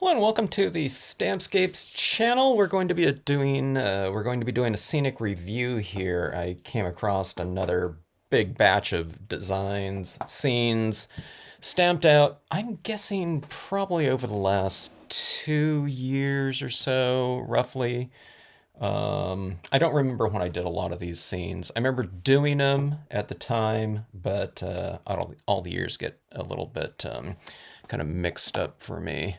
Hello and welcome to the Stampscapes channel. We're going to be doing a scenic review here. I came across another big batch of designs, scenes, stamped out. I'm guessing probably over the last 2 years or so, roughly. I don't remember when I did a lot of these scenes. I remember doing them at the time, but all the years get a little bit kind of mixed up for me.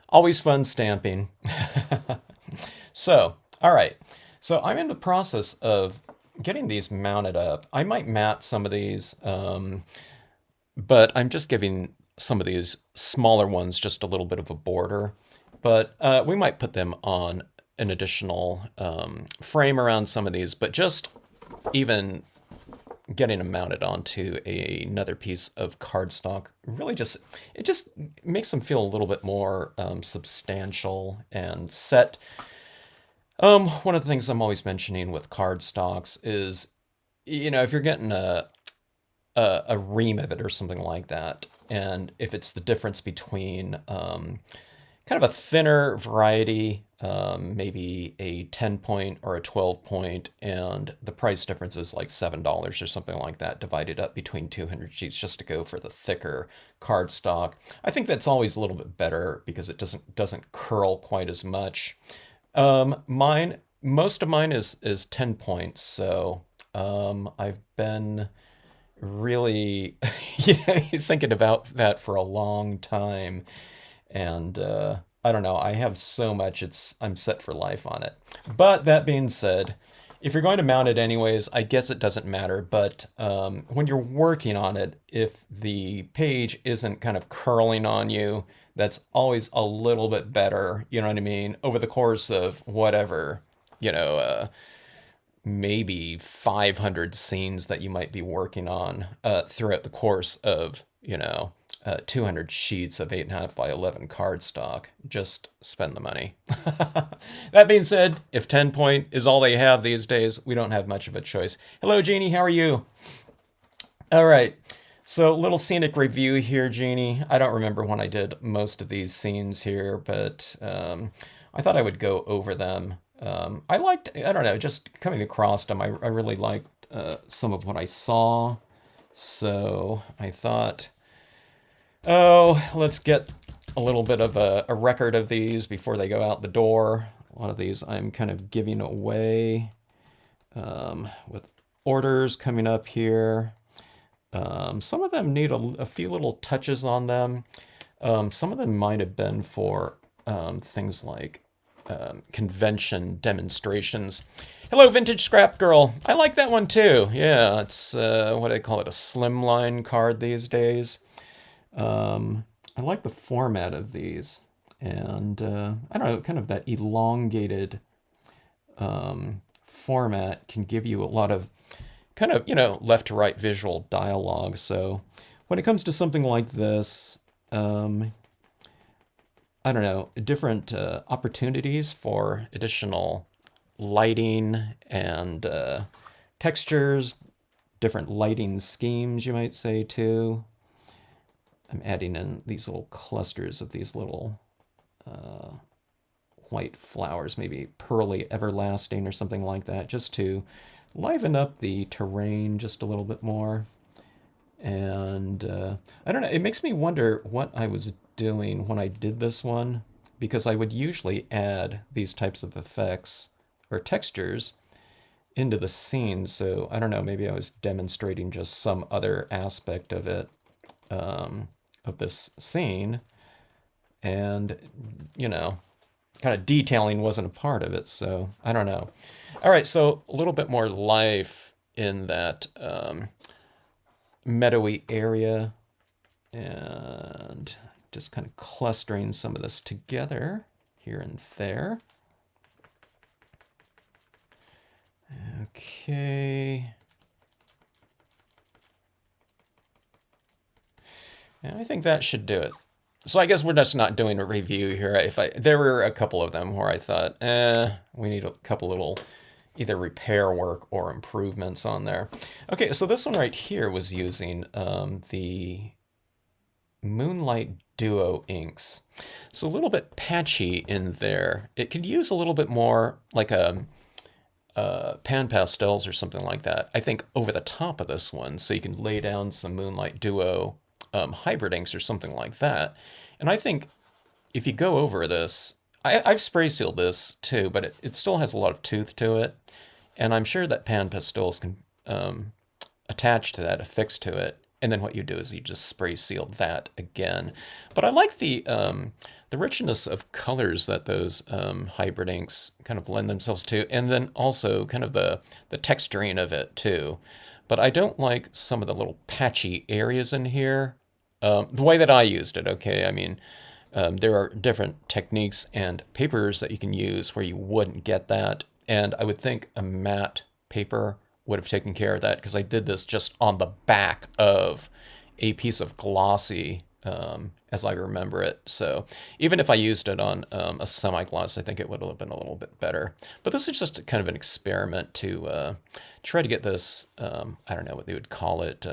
Always fun stamping. So, all right. So I'm in the process of getting these mounted up. I might mat some of these, but I'm just giving some of these smaller ones just a little bit of a border. But we might put them on an additional frame around some of these, but just even getting them mounted onto another piece of cardstock really just makes them feel a little bit more substantial and set. One of the things I'm always mentioning with cardstocks is, if you're getting a ream of it or something like that, and if it's the difference between kind of a thinner variety, maybe a 10 point or a 12 point, and the price difference is like $7 or something like that, divided up between 200 sheets just to go for the thicker cardstock. I think that's always a little bit better because it doesn't curl quite as much. Most of mine is 10 points, so I've been really thinking about that for a long time. And I don't know, I have so much, I'm set for life on it. But that being said, if you're going to mount it anyways, I guess it doesn't matter. But when you're working on it, if the page isn't kind of curling on you, that's always a little bit better, you know what I mean? Over the course of whatever, maybe 500 scenes that you might be working on throughout the course of, 200 sheets of 8.5 by 11 cardstock. Just spend the money. That being said, if 10 point is all they have these days, we don't have much of a choice. Hello, Jeannie. How are you? All right. So, little scenic review here, Jeannie. I don't remember when I did most of these scenes here, but I thought I would go over them. I don't know, just coming across them, I really liked some of what I saw. So I thought, let's get a little bit of a record of these before they go out the door. A lot of these I'm kind of giving away with orders coming up here. Some of them need a few little touches on them. Some of them might have been for things like convention demonstrations. Hello, Vintage Scrap Girl. I like that one too. Yeah, it's what do they call it? A slimline card these days. I like the format of these, and I don't know, kind of that elongated format can give you a lot of kind of left to right visual dialogue. So when it comes to something like this, I don't know, different opportunities for additional lighting and textures, different lighting schemes, you might say, too. I'm adding in these little clusters of these little white flowers, maybe pearly everlasting or something like that, just to liven up the terrain just a little bit more. And I don't know, it makes me wonder what I was doing when I did this one, because I would usually add these types of effects or textures into the scene. So I don't know, maybe I was demonstrating just some other aspect of it, of this scene, and kind of detailing wasn't a part of it. So I don't know. All right, so a little bit more life in that meadowy area, and just kind of clustering some of this together here and there. Okay. And I think that should do it. So I guess we're just not doing a review here. There were a couple of them where I thought, we need a couple little either repair work or improvements on there. Okay, so this one right here was using the Moonlight Duo inks. So a little bit patchy in there. It could use a little bit more like a pan pastels or something like that. I think over the top of this one, so you can lay down some Moonlight Duo hybrid inks or something like that. And I think if you go over this, I've spray sealed this too, but it still has a lot of tooth to it. And I'm sure that pan pastels can attach to that, affix to it. And then what you do is you just spray seal that again. But I like the richness of colors that those hybrid inks kind of lend themselves to, and then also kind of the texturing of it too. But I don't like some of the little patchy areas in here. The way that I used it, okay? I mean, there are different techniques and papers that you can use where you wouldn't get that. And I would think a matte paper would have taken care of that because I did this just on the back of a piece of glossy, as I remember it. So even if I used it on a semi-gloss, I think it would have been a little bit better. But this is just kind of an experiment to try to get this, I don't know what they would call it.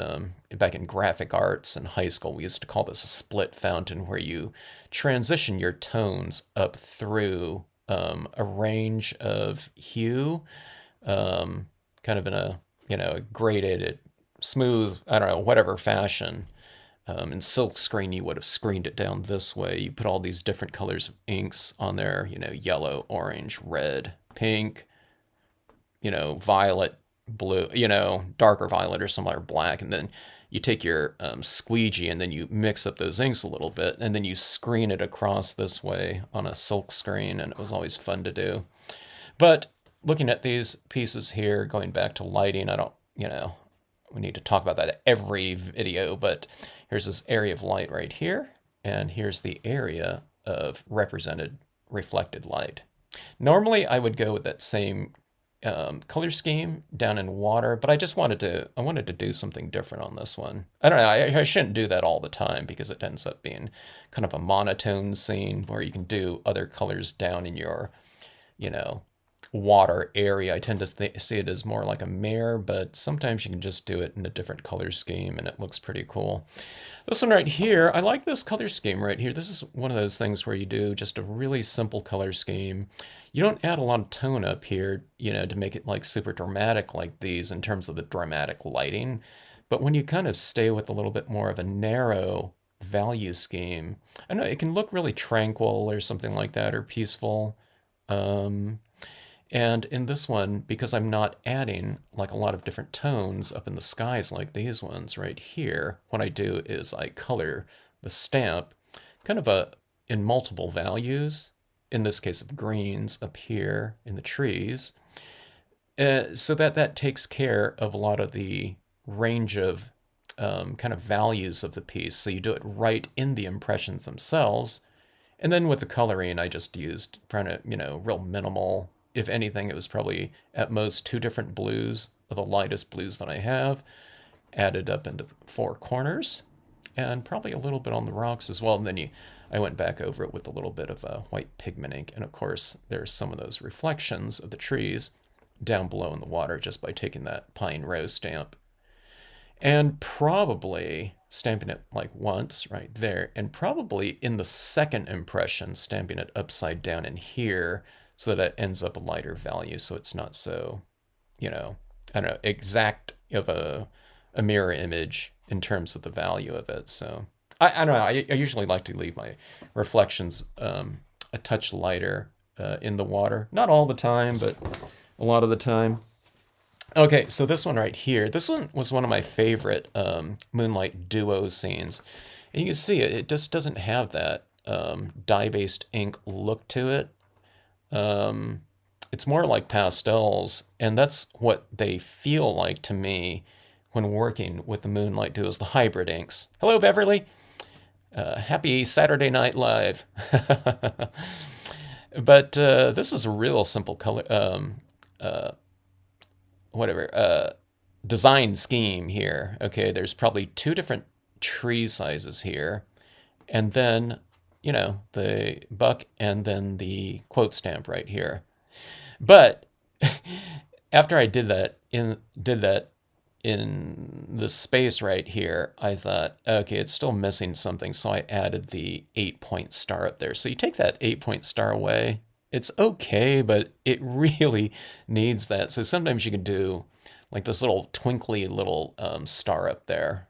Back in graphic arts in high school, we used to call this a split fountain, where you transition your tones up through a range of hue, kind of in a, graded, smooth, I don't know, whatever fashion. In silk screen, you would have screened it down this way. You put all these different colors of inks on there, yellow, orange, red, pink, violet, blue, darker violet or some other black. And then you take your squeegee and then you mix up those inks a little bit. And then you screen it across this way on a silk screen. And it was always fun to do. But looking at these pieces here, going back to lighting, I don't, we need to talk about that every video, but here's this area of light right here, and here's the area of represented reflected light. Normally I would go with that same color scheme down in water, but I wanted to do something different on this one. I don't know, I shouldn't do that all the time because it ends up being kind of a monotone scene where you can do other colors down in your, water area. I tend to see it as more like a mare, but sometimes you can just do it in a different color scheme and it looks pretty cool. This one right here, I like this color scheme right here. This is one of those things where you do just a really simple color scheme. You don't add a lot of tone up here, to make it like super dramatic like these in terms of the dramatic lighting. But when you kind of stay with a little bit more of a narrow value scheme, I don't know, it can look really tranquil or something like that, or peaceful. And in this one, because I'm not adding like a lot of different tones up in the skies like these ones right here, what I do is I color the stamp kind of in multiple values, in this case of greens up here in the trees, so that takes care of a lot of the range of kind of values of the piece. So you do it right in the impressions themselves. And then with the coloring, I just used real minimal. If anything, it was probably at most 2 different blues of the lightest blues that I have, added up into the 4 corners, and probably a little bit on the rocks as well. And then I went back over it with a little bit of white pigment ink. And of course, there's some of those reflections of the trees down below in the water just by taking that pine rose stamp. And probably stamping it like once right there, and probably in the second impression, stamping it upside down in here, so that it ends up a lighter value, so it's not so, I don't know, exact of a mirror image in terms of the value of it. So I don't know, I usually like to leave my reflections a touch lighter in the water. Not all the time, but a lot of the time. Okay, so this one right here, this one was one of my favorite Moonlight Duo scenes. And you can see it just doesn't have that dye-based ink look to it. It's more like pastels, and that's what they feel like to me when working with the Moonlight Duos, the hybrid inks. Hello, Beverly. Happy Saturday Night Live. But this is a real simple color, design scheme here. Okay, there's probably 2 different tree sizes here, and then the buck, and then the quote stamp right here. But after I did that in the space right here, I thought, okay, it's still missing something, so I added the 8-point star up there. So you take that 8-point star away, it's okay, but it really needs that. So sometimes you can do like this little twinkly little star up there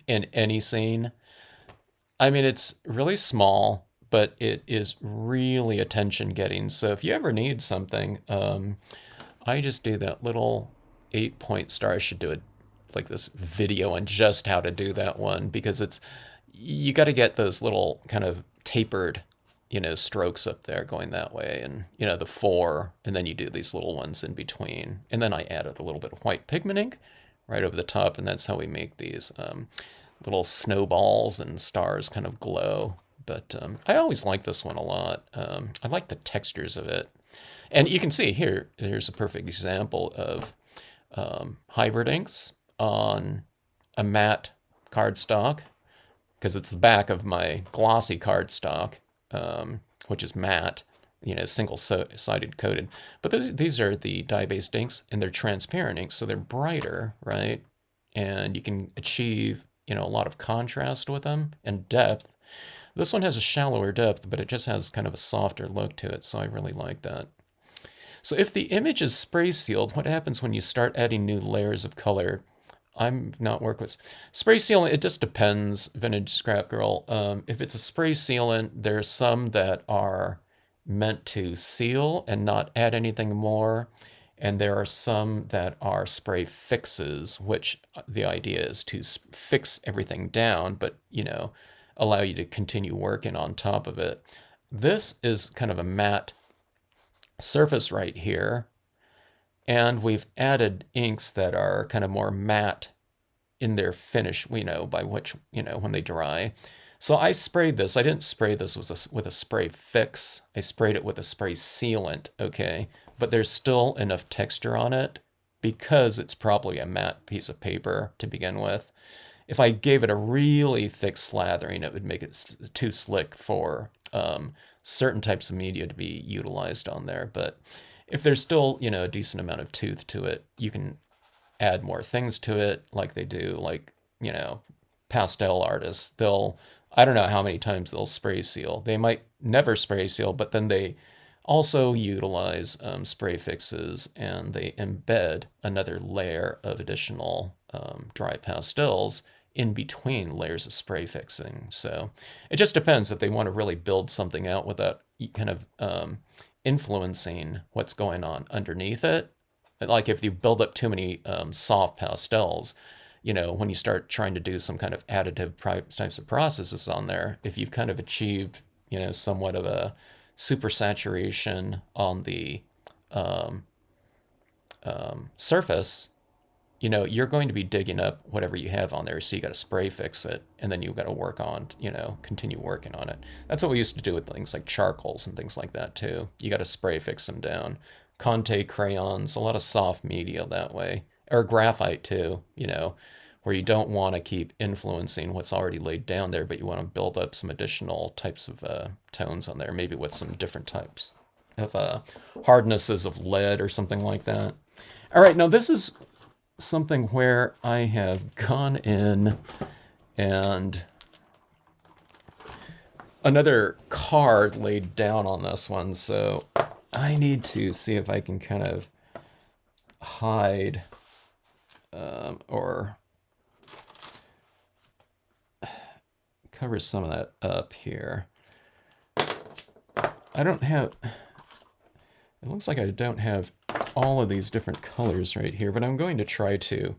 in any scene. I mean, it's really small, but it is really attention getting. So if you ever need something, I just do that little 8-point star. I should do it like this video on just how to do that one because it's you got to get those little kind of tapered, strokes up there going that way, and the four, and then you do these little ones in between, and then I added a little bit of white pigment ink right over the top, and that's how we make these little snowballs and stars kind of glow. But I always like this one a lot. I like the textures of it. And you can see here, here's a perfect example of hybrid inks on a matte cardstock, because it's the back of my glossy cardstock, which is matte, single-sided coated. But these are the dye-based inks, and they're transparent inks, so they're brighter, right? And you can achieve, a lot of contrast with them and depth. This one has a shallower depth, but it just has kind of a softer look to it, so I really like that. So if the image is spray sealed, what happens when you start adding new layers of color? I'm not work with spray sealant. It just depends, Vintage Scrap Girl. If it's a spray sealant, there's some that are meant to seal and not add anything more. And there are some that are spray fixes, which the idea is to fix everything down, but, allow you to continue working on top of it. This is kind of a matte surface right here. And we've added inks that are kind of more matte in their finish, by which, when they dry. So I sprayed this. I didn't spray this with a spray fix. I sprayed it with a spray sealant, okay? But there's still enough texture on it because it's probably a matte piece of paper to begin with. If I gave it a really thick slathering, it would make it too slick for certain types of media to be utilized on there. But if there's still, a decent amount of tooth to it, you can add more things to it like they do, like, pastel artists. I don't know how many times they'll spray seal. They might never spray seal, but then they also utilize spray fixes, and they embed another layer of additional dry pastels in between layers of spray fixing. So it just depends if they want to really build something out without kind of influencing what's going on underneath it. Like if you build up too many soft pastels, when you start trying to do some kind of additive types of processes on there, if you've kind of achieved, somewhat of a super saturation on the surface, you're going to be digging up whatever you have on there. So you got to spray fix it, and then you've got to work on, continue working on it. That's what we used to do with things like charcoals and things like that too. You got to spray fix them down. Conte crayons, a lot of soft media that way, or graphite too, where you don't want to keep influencing what's already laid down there, but you want to build up some additional types of tones on there, maybe with some different types of hardnesses of lead or something like that. All right, now this is something where I have gone in and another card laid down on this one, so I need to see if I can kind of hide or cover some of that up here. I don't have, it looks like I don't have all of these different colors right here, but I'm going to try to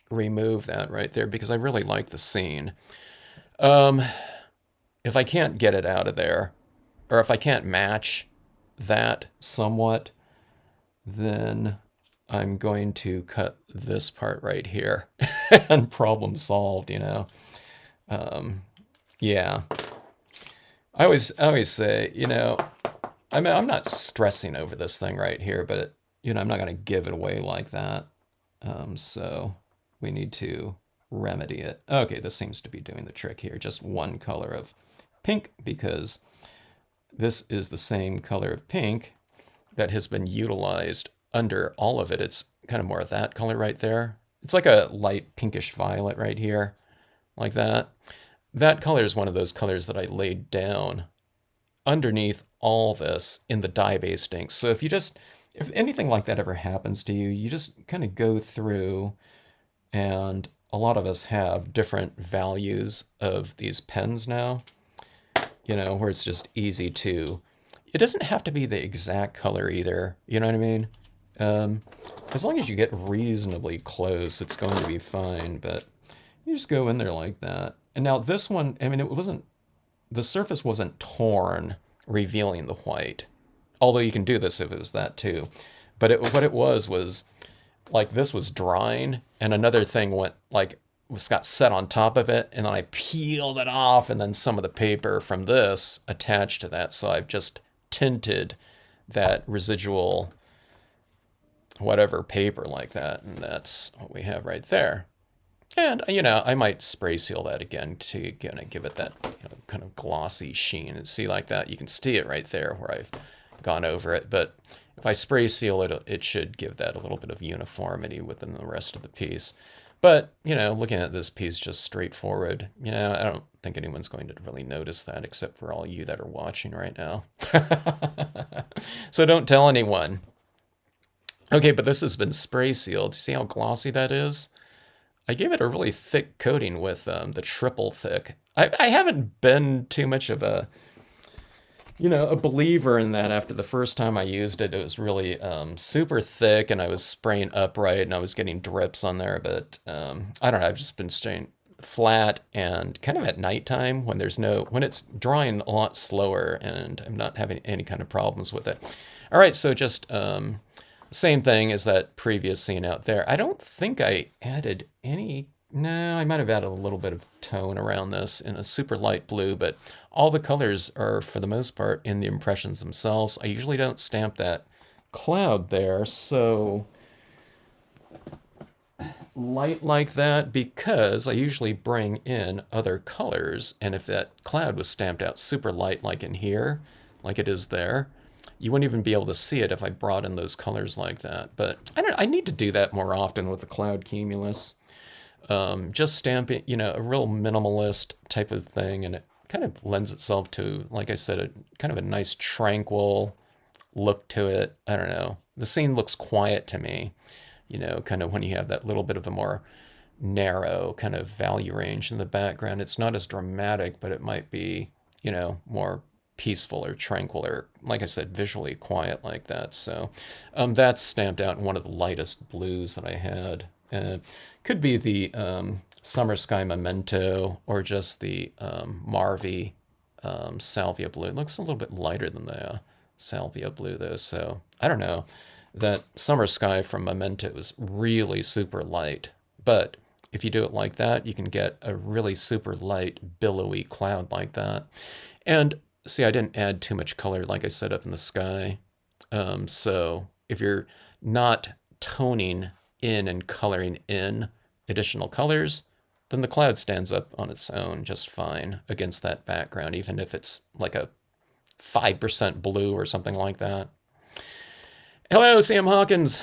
remove that right there because I really like the scene. If I can't get it out of there, or if I can't match that somewhat, then I'm going to cut this part right here and problem solved, yeah. I always say, I mean, I'm not stressing over this thing right here, but, I'm not going to give it away like that. So we need to remedy it. Okay, this seems to be doing the trick here. Just one color of pink, because this is the same color of pink that has been utilized under all of it. It's kind of more of that color right there. It's like a light pinkish violet right here, like that. That color is one of those colors that I laid down underneath all this in the dye-based inks. So if anything like that ever happens to you, you just kind of go through, and a lot of us have different values of these pens now, where it's just easy to. It doesn't have to be the exact color either, you know what I mean? Um, as long as you get reasonably close, it's going to be fine, but you just go in there like that. And now this one, I mean, the surface wasn't torn, revealing the white. Although you can do this if it was that too. But what it was like this was drying, and another thing got set on top of it, and then I peeled it off, and then some of the paper from this attached to that. So I've just tinted that residual whatever paper like that, and that's what we have right there. And I might spray seal that again to give it that kind of glossy sheen. And see like that, you can see it right there where I've gone over it. But if I spray seal it, it should give that a little bit of uniformity within the rest of the piece. But looking at this piece just straightforward, I don't think anyone's going to really notice that except for all you that are watching right now. So don't tell anyone. Okay, but this has been spray sealed. See how glossy that is? I gave it a really thick coating with the triple thick. I haven't been too much of a believer in that. After the first time I used it, it was really super thick, and I was spraying upright, and I was getting drips on there. But I don't know. I've just been staying flat, and kind of at nighttime when it's drying a lot slower, and I'm not having any kind of problems with it. All right, so just same thing as that previous scene out there. I don't think I added any. No, I might have added a little bit of tone around this in a super light blue, but all the colors are, for the most part, in the impressions themselves. I usually don't stamp that cloud there so light like that, because I usually bring in other colors, and if that cloud was stamped out super light like in here, like it is there, you wouldn't even be able to see it if I brought in those colors like that. But I need to do that more often with the cloud cumulus. Just stamping, a real minimalist type of thing, and it kind of lends itself to, like I said, kind of a nice tranquil look to it. I don't know. The scene looks quiet to me, kind of when you have that little bit of a more narrow kind of value range in the background. It's not as dramatic, but it might be, more peaceful or tranquil, or like I said, visually quiet like that. So that's stamped out in one of the lightest blues that I had. Could be the Summer Sky Memento, or just the Marvy Salvia blue. It looks a little bit lighter than the Salvia blue though, so I don't know. That Summer Sky from Memento is really super light, but if you do it like that, you can get a really super light, billowy cloud like that. And see, I didn't add too much color, like I said, up in the sky. So if you're not toning in and coloring in additional colors, then the cloud stands up on its own just fine against that background, even if it's like a 5% blue or something like that. Hello, Sam Hawkins.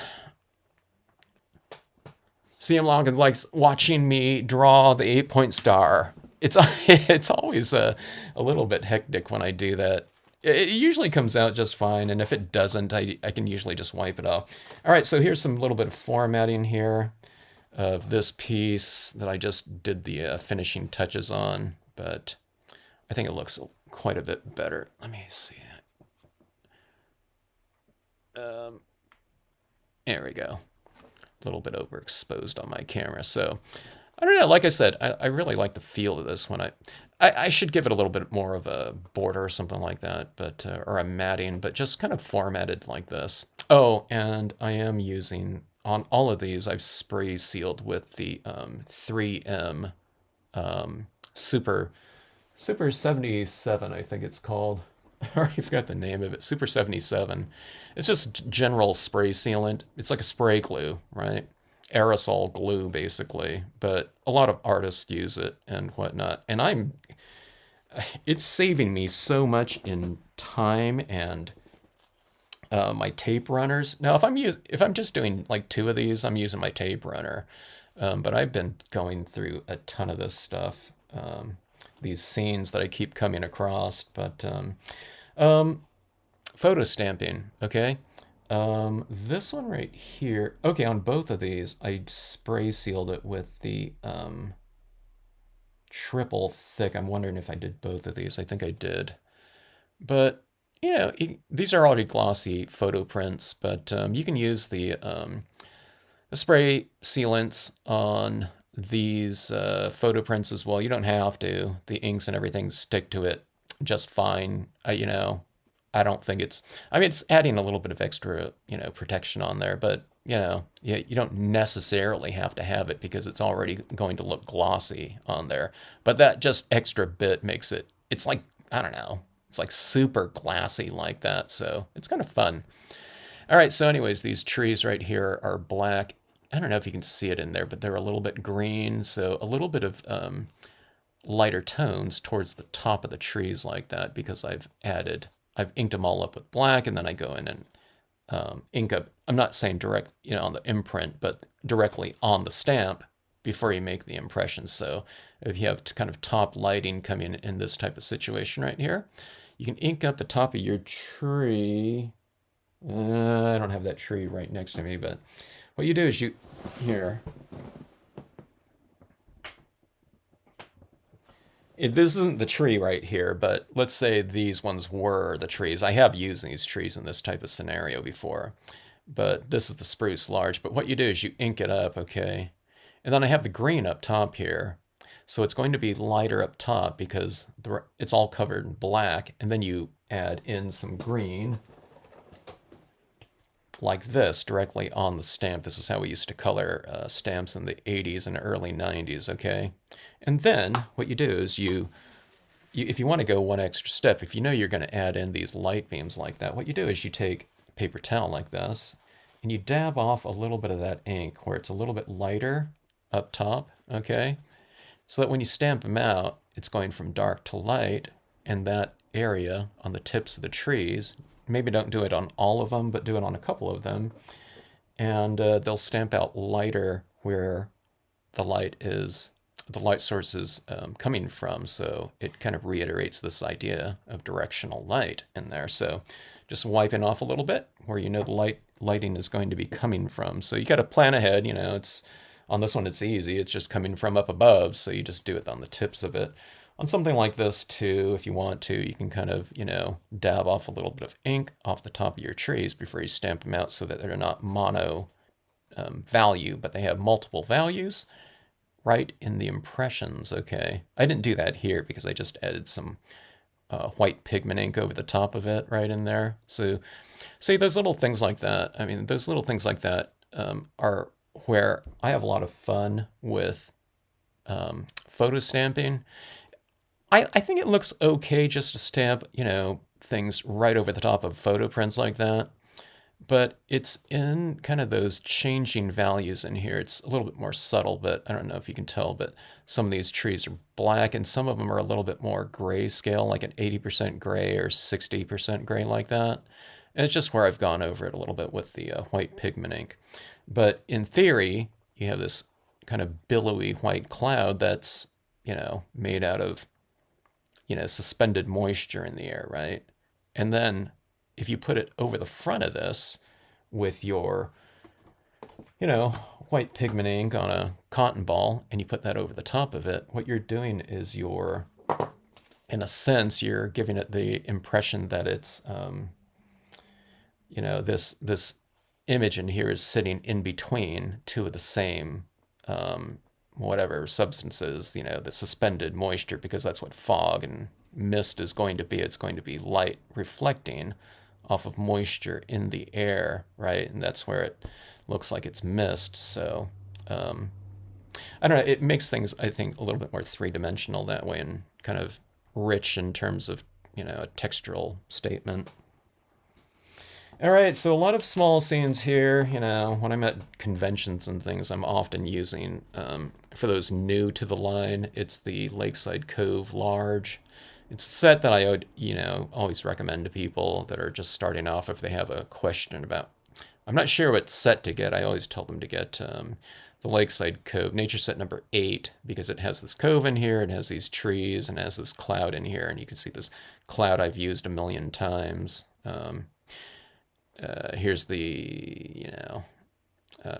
Sam Hawkins likes watching me draw the 8-point star. It's always a little bit hectic when I do that. It usually comes out just fine, and if it doesn't, I can usually just wipe it off. All right, so here's some little bit of formatting here of this piece that I just did the finishing touches on, but I think it looks quite a bit better. Let me see it. There we go. A little bit overexposed on my camera, so I don't know. Like I said, I really like the feel of this one. I should give it a little bit more of a border or something like that, but or a matting, but just kind of formatted like this. Oh, and I am using, on all of these, I've spray sealed with the 3M Super 77, I think it's called. I already forgot the name of it. Super 77. It's just general spray sealant. It's like a spray glue, right? Aerosol glue, basically. But a lot of artists use it and whatnot. And it's saving me so much in time and my tape runners. Now, if I'm just doing like 2 of these, I'm using my tape runner. But I've been going through a ton of this stuff, these scenes that I keep coming across. But um, photo stamping, okay? This one right here, okay, on both of these, I spray sealed it with the triple thick. I'm wondering if I did both of these. I think I did. But, these are already glossy photo prints, but you can use the spray sealants on these photo prints as well. You don't have to. The inks and everything stick to it just fine. I don't think I mean, it's adding a little bit of extra, protection on there, but, yeah, you don't necessarily have to have it because it's already going to look glossy on there. But that just extra bit makes it's like, I don't know, it's like super glassy like that. So it's kind of fun. All right, so anyways, these trees right here are black. I don't know if you can see it in there, but they're a little bit green, so a little bit of lighter tones towards the top of the trees like that because I've inked them all up with black, and then I go in and ink up, I'm not saying direct, on the imprint, but directly on the stamp before you make the impression. So if you have kind of top lighting coming in this type of situation right here, you can ink up the top of your tree. I don't have that tree right next to me, but what you do is here, this isn't the tree right here, but let's say these ones were the trees. I have used these trees in this type of scenario before, but this is the spruce larch. But what you do is you ink it up, okay? And then I have the green up top here. So it's going to be lighter up top because it's all covered in black. And then you add in some green like this directly on the stamp. This is how we used to color stamps in the 80s and early 90s, okay? And then what you do is if you want to go one extra step, if you know you're going to add in these light beams like that, what you do is you take a paper towel like this and you dab off a little bit of that ink where it's a little bit lighter up top, okay? So that when you stamp them out, it's going from dark to light, and that area on the tips of the trees, maybe don't do it on all of them, but do it on a couple of them, and they'll stamp out lighter where the light source is coming from. So it kind of reiterates this idea of directional light in there. So just wiping off a little bit where you know the lighting is going to be coming from. So you got to plan ahead. It's on this one, it's easy. It's just coming from up above. So you just do it on the tips of it. On something like this too, if you want to, you can kind of, dab off a little bit of ink off the top of your trees before you stamp them out so that they're not mono value, but they have multiple values right in the impressions, okay? I didn't do that here because I just added some white pigment ink over the top of it right in there. So see, those little things like that, I mean, those little things like that are where I have a lot of fun with photo stamping. I think it looks okay just to stamp, things right over the top of photo prints like that. But it's in kind of those changing values in here. It's a little bit more subtle, but I don't know if you can tell, but some of these trees are black and some of them are a little bit more grayscale, like an 80% gray or 60% gray like that. And it's just where I've gone over it a little bit with the white pigment ink. But in theory, you have this kind of billowy white cloud that's, made out of, suspended moisture in the air, right? And then if you put it over the front of this with your, white pigment ink on a cotton ball and you put that over the top of it, what you're doing is in a sense, you're giving it the impression that it's, this image in here is sitting in between two of the same whatever substances, the suspended moisture, because that's what fog and mist is going to be. It's going to be light reflecting off of moisture in the air, right? And that's where it looks like it's mist. So I don't know, it makes things, I think, a little bit more three-dimensional that way and kind of rich in terms of, a textural statement. All right, so a lot of small scenes here. When I'm at conventions and things, I'm often using, for those new to the line, it's the Lakeside Cove Large. It's a set that I would, always recommend to people that are just starting off if they have a question about. I'm not sure what set to get. I always tell them to get the the Lakeside Cove. Nature set number 8 because it has this cove in here, it has these trees, and it has this cloud in here. And you can see this cloud I've used a million times. Here's the,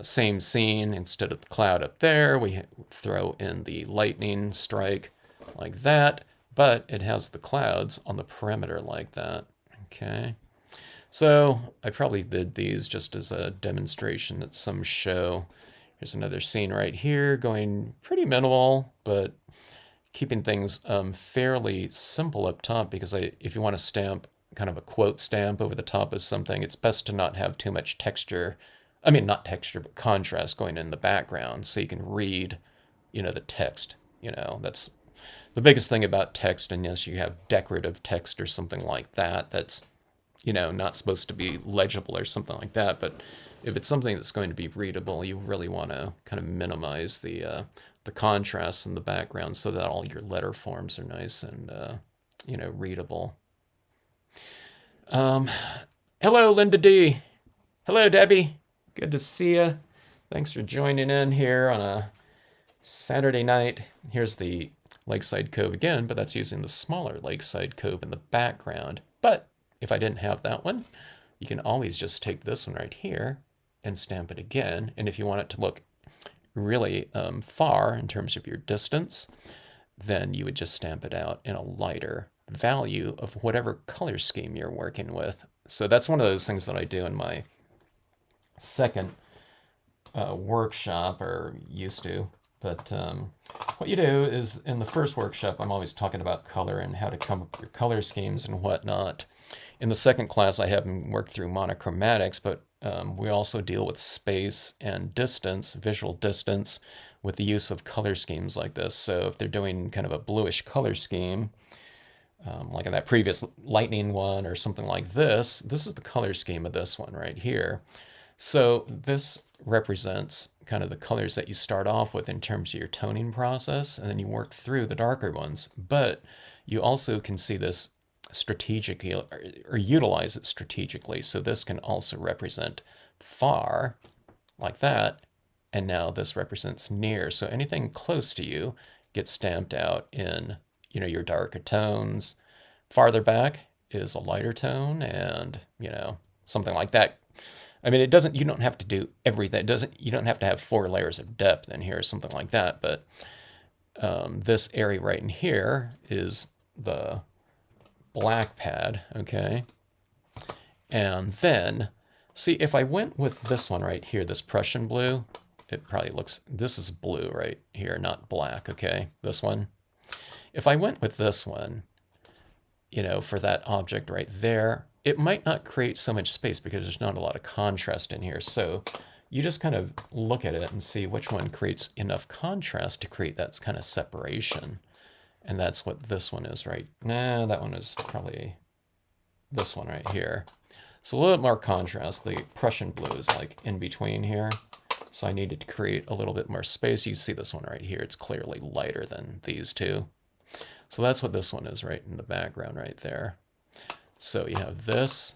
same scene. Instead of the cloud up there, we throw in the lightning strike like that, but it has the clouds on the perimeter like that. Okay. So I probably did these just as a demonstration at some show. Here's another scene right here, going pretty minimal, but keeping things fairly simple up top, because if you want to stamp kind of a quote stamp over the top of something, it's best to not have too much texture. I mean, not texture, but contrast going in the background so you can read, the text. That's the biggest thing about text, unless you have decorative text or something like that, that's not supposed to be legible or something like that. But if it's something that's going to be readable, you really want to kind of minimize the contrasts in the background so that all your letter forms are nice and readable. Hello, Linda D. Hello, Debbie. Good to see you. Thanks for joining in here on a Saturday night. Here's the Lakeside Cove again, but that's using the smaller Lakeside Cove in the background. But if I didn't have that one, you can always just take this one right here and stamp it again. And if you want it to look really far in terms of your distance, then you would just stamp it out in a lighter value of whatever color scheme you're working with. So that's one of those things that I do in my second workshop, or used to. But what you do is, in the first workshop, I'm always talking about color and how to come up with your color schemes and whatnot. In the second class, I haven't worked through monochromatics, but we also deal with space and distance, visual distance, with the use of color schemes like this. So if they're doing kind of a bluish color scheme, like in that previous lightning one or something like this, this is the color scheme of this one right here. So this represents kind of the colors that you start off with in terms of your toning process, and then you work through the darker ones. But you also can see this strategically, or utilize it strategically. So this can also represent far, like that, and now this represents near. So anything close to you gets stamped out in, your darker tones. Farther back is a lighter tone, and, something like that. I mean, you don't have to do everything. You don't have to have 4 layers of depth in here or something like that. But this area right in here is the black pad, okay? And then, see, if I went with this one right here, this Prussian blue, it probably looks, this is blue right here, not black, okay? This one. If I went with this one, for that object right there, it might not create so much space because there's not a lot of contrast in here. So you just kind of look at it and see which one creates enough contrast to create that kind of separation. And that's what this one is, right? Nah, that one is probably this one right here. So a little bit more contrast. The Prussian blue is like in between here. So I needed to create a little bit more space. You see this one right here. It's clearly lighter than these two. So that's what this one is right in the background right there. So you have this,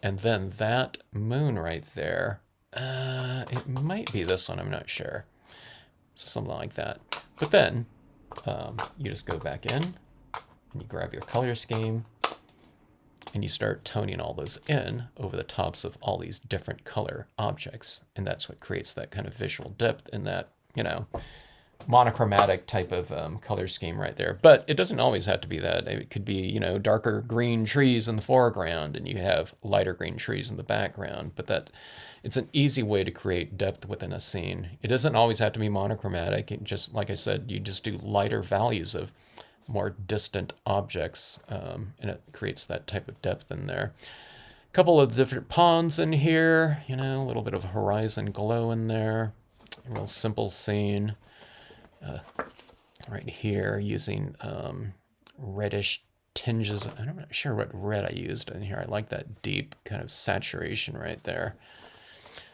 and then that moon right there. It might be this one, I'm not sure. So something like that. But then you just go back in and you grab your color scheme and you start toning all those in over the tops of all these different color objects. And that's what creates that kind of visual depth in that, monochromatic type of color scheme right there. But it doesn't always have to be that. It could be, darker green trees in the foreground and you have lighter green trees in the background. But it's an easy way to create depth within a scene. It doesn't always have to be monochromatic. It just, like I said, you just do lighter values of more distant objects, and it creates that type of depth in there. A couple of different ponds in here, a little bit of horizon glow in there. A real simple scene. Right here using reddish tinges. I'm not sure what red I used in here. I like that deep kind of saturation right there.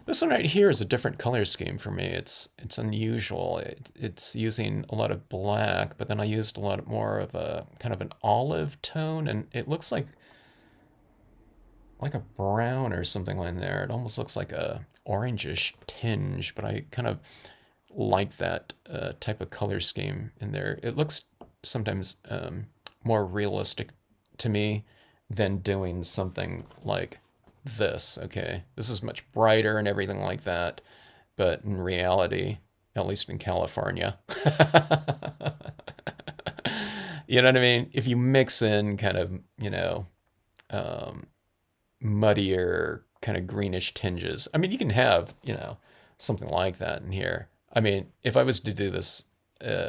This one right here is a different color scheme for me. It's unusual. It's using a lot of black, but then I used a lot more of a kind of an olive tone, and it looks like like a brown or something in there. It almost looks like a orangish tinge, but I kind of like that type of color scheme in there. It looks sometimes more realistic to me than doing something like this. Okay, this is much brighter and everything like that, but in reality, at least in California, you know what I mean? If you mix in kind of, um, muddier, kind of greenish tinges, I mean, you can have, something like that in here. I mean, if I was to do this,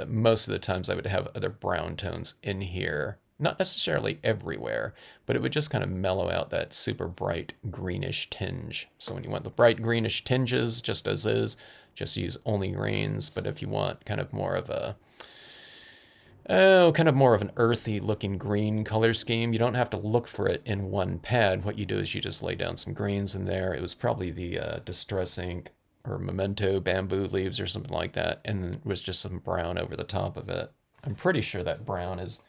most of the times I would have other brown tones in here. Not necessarily everywhere, but it would just kind of mellow out that super bright greenish tinge. So when you want the bright greenish tinges, just as is, just use only greens. But if you want kind of more of a kind of more of an earthy looking green color scheme. You don't have to look for it in one pad. What you do is you just lay down some greens in there. It was probably the Distress Ink or Memento bamboo leaves or something like that, and it was just some brown over the top of it. I'm pretty sure that brown is,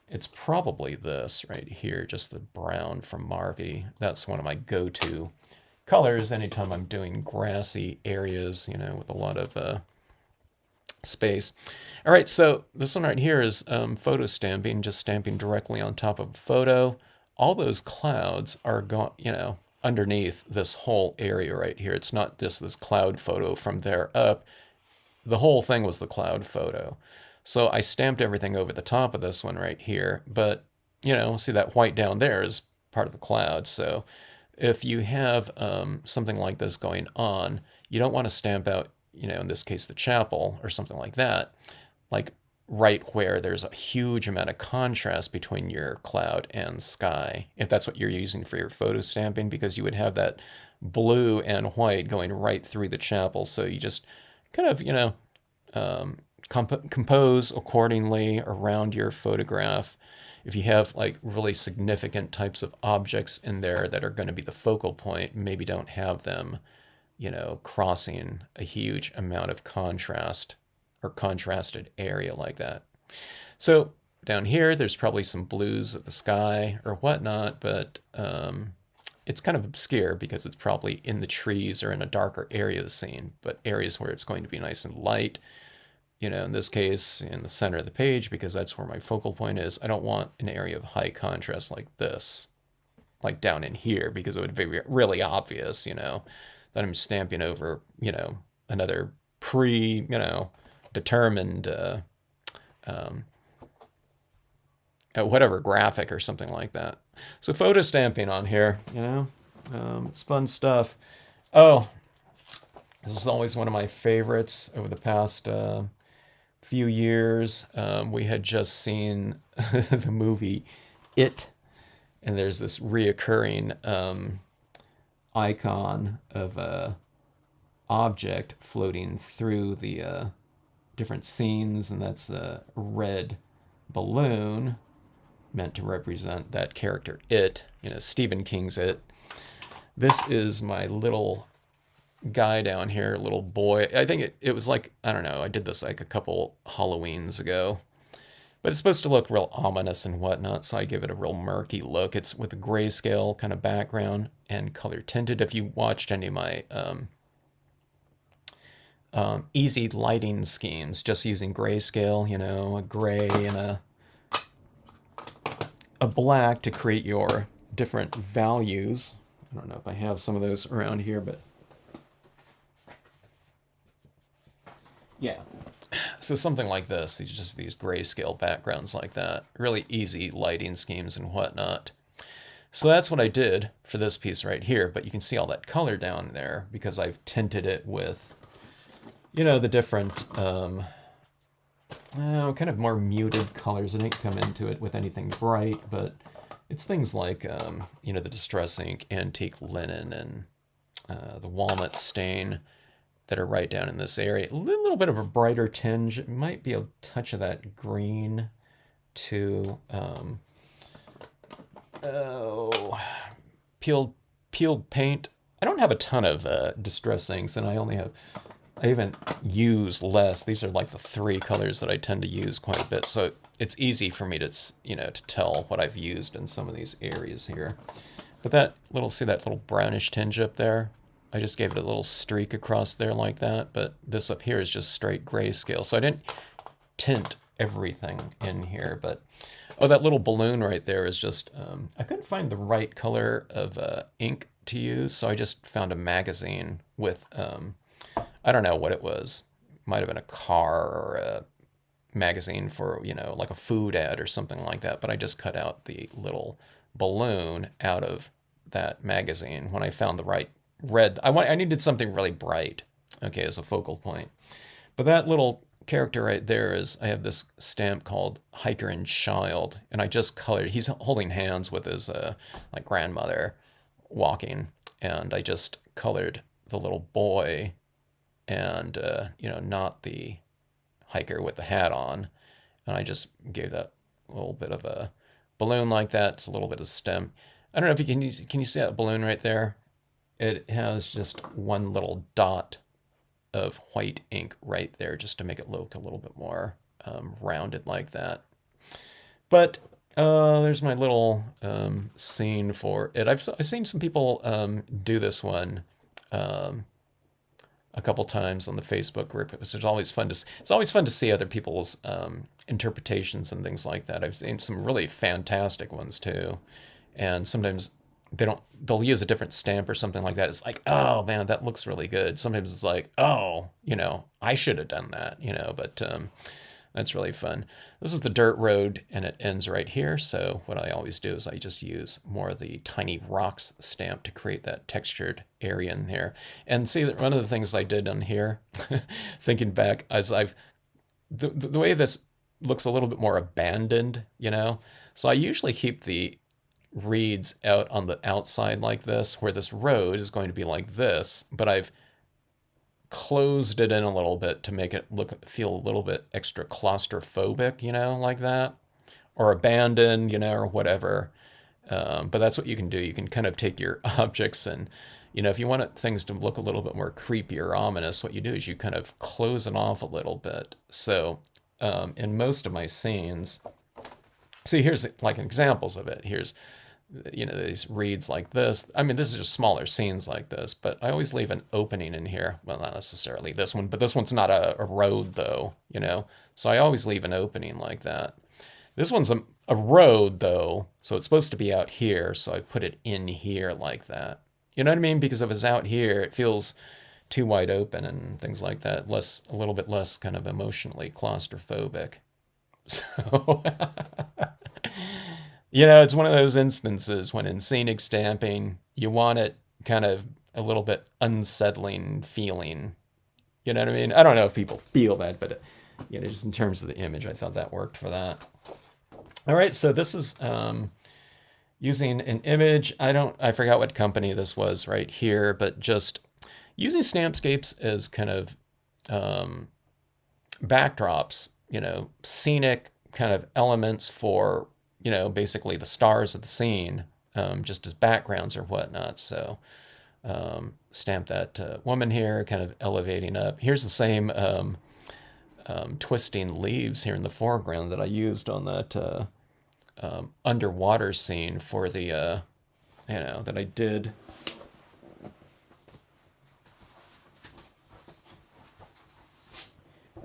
it's probably this right here, just the brown from Marvy. That's one of my go-to colors anytime I'm doing grassy areas, with a lot of space. All right, so this one right here is photo stamping, just stamping directly on top of a photo. All those clouds are going, underneath this whole area right here. It's not just this cloud photo from there up. The whole thing was the cloud photo. So I stamped everything over the top of this one right here, but, see that white down there is part of the cloud. So if you have something like this going on, you don't want to stamp out, in this case, the chapel or something like that, like right where there's a huge amount of contrast between your cloud and sky, if that's what you're using for your photo stamping, because you would have that blue and white going right through the chapel. So you just kind of, compose accordingly around your photograph. If you have like really significant types of objects in there that are going to be the focal point, maybe don't have them, crossing a huge amount of contrast or contrasted area like that. So down here, there's probably some blues of the sky or whatnot, but it's kind of obscure because it's probably in the trees or in a darker area of the scene, but areas where it's going to be nice and light, in this case, in the center of the page, because that's where my focal point is. I don't want an area of high contrast like this, like down in here, because it would be really obvious, that I'm stamping over, another determined, whatever graphic or something like that. So photo stamping on here, it's fun stuff. Oh, this is always one of my favorites over the past few years. We had just seen the movie It, and there's this reoccurring icon of a object floating through the different scenes, and that's a red balloon meant to represent that character It, Stephen King's It. This is my little guy down here, little boy. I think it was like, I don't know, I did this like a couple Halloweens ago. But it's supposed to look real ominous and whatnot, so I give it a real murky look. It's with a grayscale kind of background and color tinted. If you watched any of my easy lighting schemes, just using grayscale, a gray and a black to create your different values. I don't know if I have some of those around here, but yeah. So something like this, just these grayscale backgrounds like that, really easy lighting schemes and whatnot. So that's what I did for this piece right here, but you can see all that color down there because I've tinted it with, the different, kind of more muted colors. I didn't come into it with anything bright, but it's things like, the Distress Ink, Antique Linen, and the Walnut Stain that are right down in this area. A little bit of a brighter tinge. It might be a touch of that green too. Peeled paint. I don't have a ton of Distress Inks, and I even use less. These are like the three colors that I tend to use quite a bit, so it's easy for me to, to tell what I've used in some of these areas here. But that little, see that little brownish tinge up there? I just gave it a little streak across there like that, but this up here is just straight grayscale. So I didn't tint everything in here, but oh, that little balloon right there is just, I couldn't find the right color of ink to use, so I just found a magazine with, I don't know what it was. Might have been a car or a magazine for, like a food ad or something like that, but I just cut out the little balloon out of that magazine when I found the right red. I needed something really bright, okay, as a focal point. But that little character right there is, I have this stamp called Hiker and Child, and I just colored, he's holding hands with his like grandmother walking, and I just colored the little boy and, not the hiker with the hat on. And I just gave that a little bit of a balloon like that. It's a little bit of stem. I don't know if can you see that balloon right there? It has just one little dot of white ink right there just to make it look a little bit more rounded like that. But there's my little scene for it. I've seen some people do this one a couple times on the Facebook group. It's always fun to see other people's interpretations and things like that. I've seen some really fantastic ones too, and sometimes they'll use a different stamp or something like that. It's like, oh man, that looks really good. Sometimes it's like, oh, I should have done that, but that's really fun. This is the dirt road and it ends right here. So what I always do is I just use more of the tiny rocks stamp to create that textured area in here. And see that one of the things I did on here, thinking back, as the way this looks a little bit more abandoned, so I usually keep the reeds out on the outside like this, where this road is going to be like this, but I've closed it in a little bit to make it feel a little bit extra claustrophobic, like that, or abandoned, or whatever. But that's what you can do. You can kind of take your objects and, if you want things to look a little bit more creepy or ominous, what you do is you kind of close it off a little bit. So in most of my scenes, see, here's like examples of it. Here's, these reeds like this. I mean, this is just smaller scenes like this, but I always leave an opening in here. Well, not necessarily this one, but this one's not a road though, so I always leave an opening like that. This one's a road though, so it's supposed to be out here, so I put it in here like that. You know what I mean? Because if it's out here, it feels too wide open and things like that, a little bit less kind of emotionally claustrophobic. So it's one of those instances when in scenic stamping, you want it kind of a little bit unsettling feeling. You know what I mean? I don't know if people feel that, but, just in terms of the image, I thought that worked for that. All right, so this is using an image. I forgot what company this was right here, but just using Stampscapes as kind of backdrops, scenic kind of elements for, basically the stars of the scene, just as backgrounds or whatnot. So stamp that woman here, kind of elevating up. Here's the same twisting leaves here in the foreground that I used on that underwater scene for the, that I did.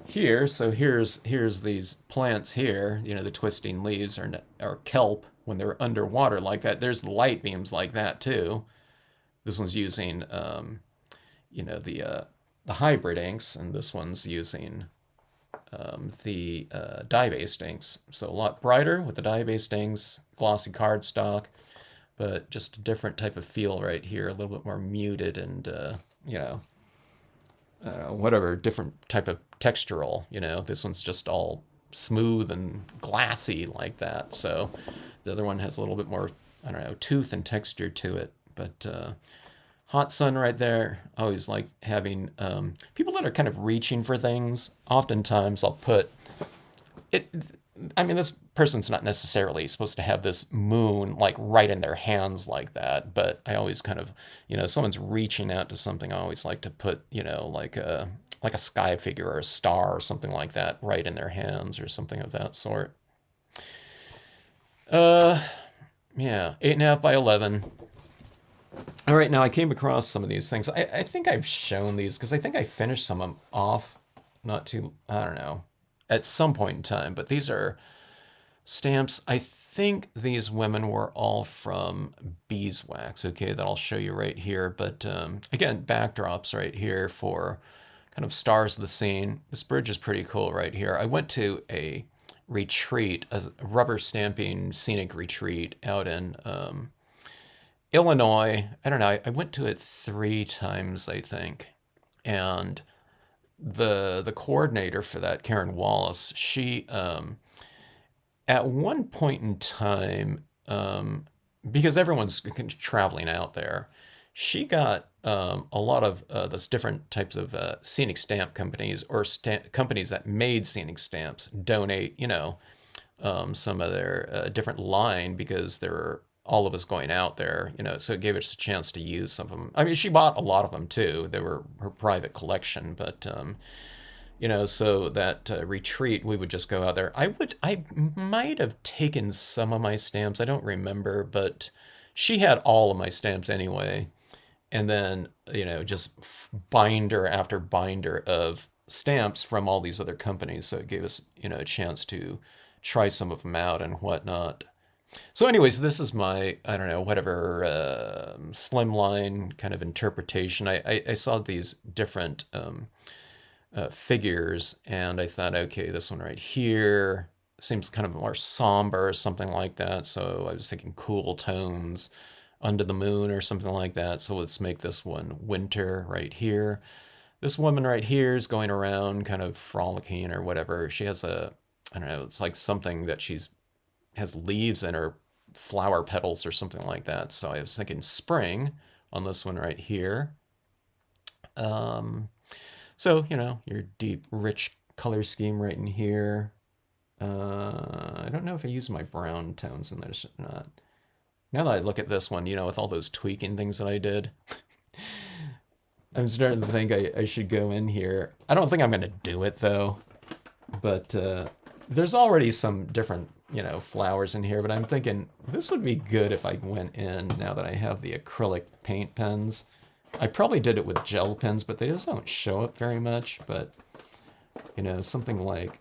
Here, so here's these plants here, the twisting leaves are kelp when they're underwater like that. There's the light beams like that too. This one's using, the hybrid inks, and this one's using the dye-based inks. So a lot brighter with the dye-based inks, glossy cardstock, but just a different type of feel right here, a little bit more muted and, whatever, different type of textural, this one's just all smooth and glassy like that. So the other one has a little bit more, I don't know, tooth and texture to it. But hot sun right there. I always like having people that are kind of reaching for things. Oftentimes I'll put it, I mean, this person's not necessarily supposed to have this moon like right in their hands like that, but I always kind of, someone's reaching out to something, I always like to put, like a sky figure or a star or something like that right in their hands or something of that sort. Yeah, 8.5 by 11. All right, now I came across some of these things. I think I've shown these because I think I finished some of them off not too, I don't know, at some point in time. But these are stamps. I think these women were all from beeswax, okay, that I'll show you right here. But again, backdrops right here for kind of stars of the scene. This bridge is pretty cool right here. I went to a retreat, a rubber stamping scenic retreat out in Illinois. I don't know. I went to it 3 times, I think. And the coordinator for that, Karen Wallace, she at one point in time, because everyone's traveling out there, she got a lot of those different types of scenic stamp companies or companies that made scenic stamps donate, some of their different line because there were all of us going out there, so it gave us a chance to use some of them. I mean, she bought a lot of them too. They were her private collection, but so that retreat, we would just go out there. I might have taken some of my stamps. I don't remember, but she had all of my stamps anyway. And then, just binder after binder of stamps from all these other companies. So it gave us, a chance to try some of them out and whatnot. So anyways, this is my, I don't know, whatever slimline kind of interpretation. I saw these different figures, and I thought, okay, this one right here seems kind of more somber or something like that. So I was thinking cool tones, under the moon or something like that. So let's make this one winter right here. This woman right here is going around kind of frolicking or whatever. She has I don't know, it's like something that has leaves in her, flower petals or something like that. So I was thinking spring on this one right here. So, your deep, rich color scheme right in here. I don't know if I use my brown tones in this or not. Now that I look at this one, with all those tweaking things that I did, I'm starting to think I should go in here. I don't think I'm going to do it, though. But there's already some different, flowers in here. But I'm thinking this would be good if I went in now that I have the acrylic paint pens. I probably did it with gel pens, but they just don't show up very much. But, something like,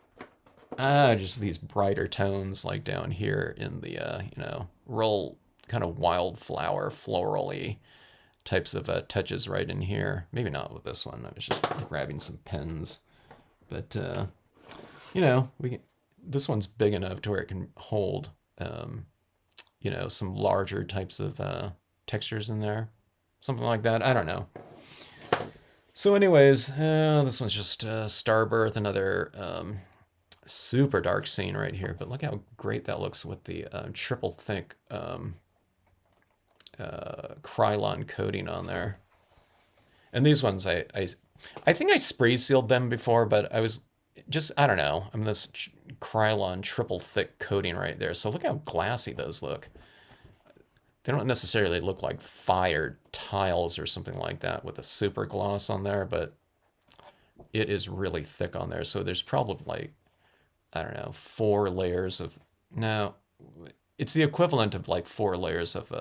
just these brighter tones like down here in the, real kind of wildflower, florally types of touches right in here. Maybe not with this one. I was just grabbing some pens. But, this one's big enough to where it can hold, some larger types of textures in there. Something like that. I don't know. So anyways, this one's just Starbirth, another super dark scene right here. But look how great that looks with the triple thick Krylon coating on there. And these ones, I think I spray sealed them before, but I was just, I don't know. I'm this Krylon triple thick coating right there. So look how glassy those look. They don't necessarily look like fired tiles or something like that with a super gloss on there, but it is really thick on there. So there's probably like, I don't know, 4 layers of, no, it's the equivalent of like 4 layers of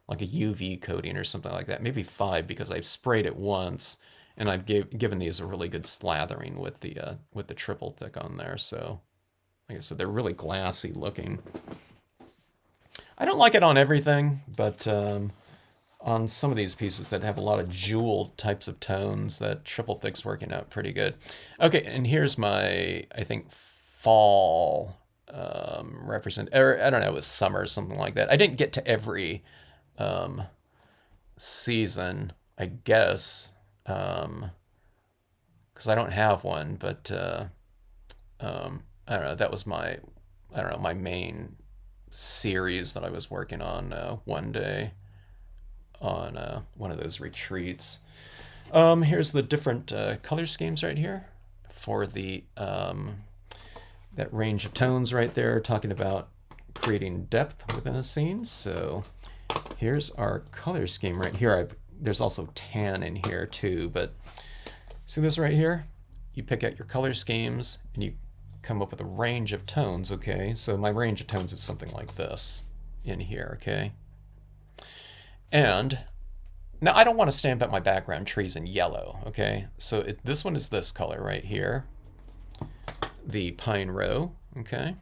like a UV coating or something like that. Maybe 5 because I've sprayed it once and I've given these a really good slathering with the triple thick on there. So like I said, they're really glassy looking. I don't like it on everything, but on some of these pieces that have a lot of jewel types of tones, that triple thick's working out pretty good. Okay, and here's my, I think, fall or I don't know, it was summer or something like that. I didn't get to every season, I guess, because I don't have one, but I don't know, that was my, I don't know, my main series that I was working on one day on one of those retreats. Here's the different color schemes right here for the that range of tones right there, talking about creating depth within a scene. So here's our color scheme right here. There's also tan in here too, but see this right here? You pick out your color schemes and you come up with a range of tones, okay? So my range of tones is something like this in here, okay? And Now, I don't want to stamp out my background trees in yellow, okay? So this one is this color right here, the Pine Row, okay?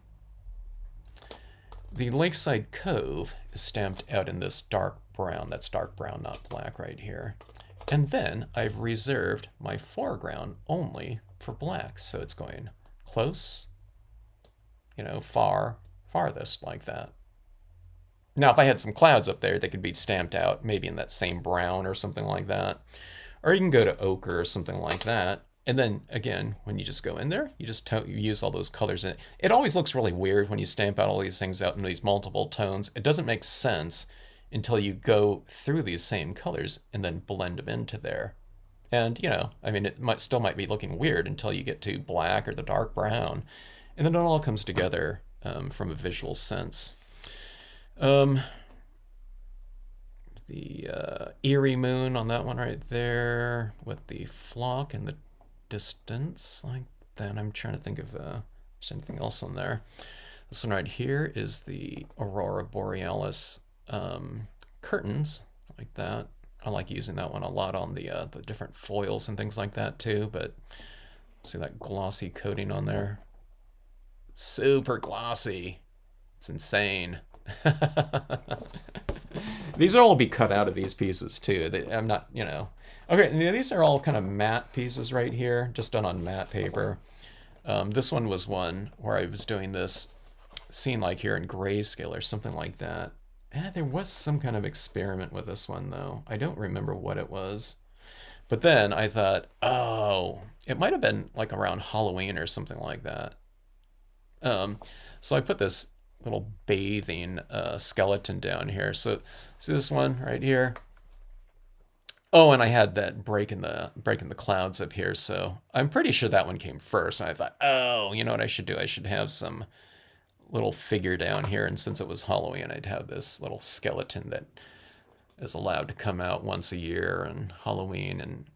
The Lakeside Cove is stamped out in this dark brown. That's dark brown, not black right here. And then I've reserved my foreground only for black. So it's going close, far, farthest like that. Now, if I had some clouds up there, they could be stamped out maybe in that same brown or something like that. Or you can go to ochre or something like that. And then again, when you just go in there, you just you use all those colors in it. It always looks really weird when you stamp out all these things out in these multiple tones. It doesn't make sense until you go through these same colors and then blend them into there. And, I mean, it still might be looking weird until you get to black or the dark brown. And then it all comes together from a visual sense. The eerie moon on that one right there with the flock and the distance like that. I'm trying to think if there's anything else on there. This one right here is the Aurora Borealis curtains like that. I like using that one a lot on the different foils and things like that too, but see that glossy coating on there? Super glossy. It's insane. These will all be cut out of these pieces too. I'm not, Okay, these are all kind of matte pieces right here, just done on matte paper. This one was one where I was doing this scene like here in grayscale or something like that. There was some kind of experiment with this one though. I don't remember what it was. But then I thought, oh, it might have been like around Halloween or something like that. So I put this little bathing skeleton down here. So see this one right here? Oh, and I had that break in the clouds up here. So I'm pretty sure that one came first. And I thought, oh, you know what I should do? I should have some little figure down here. And since it was Halloween, I'd have this little skeleton that is allowed to come out once a year on Halloween and,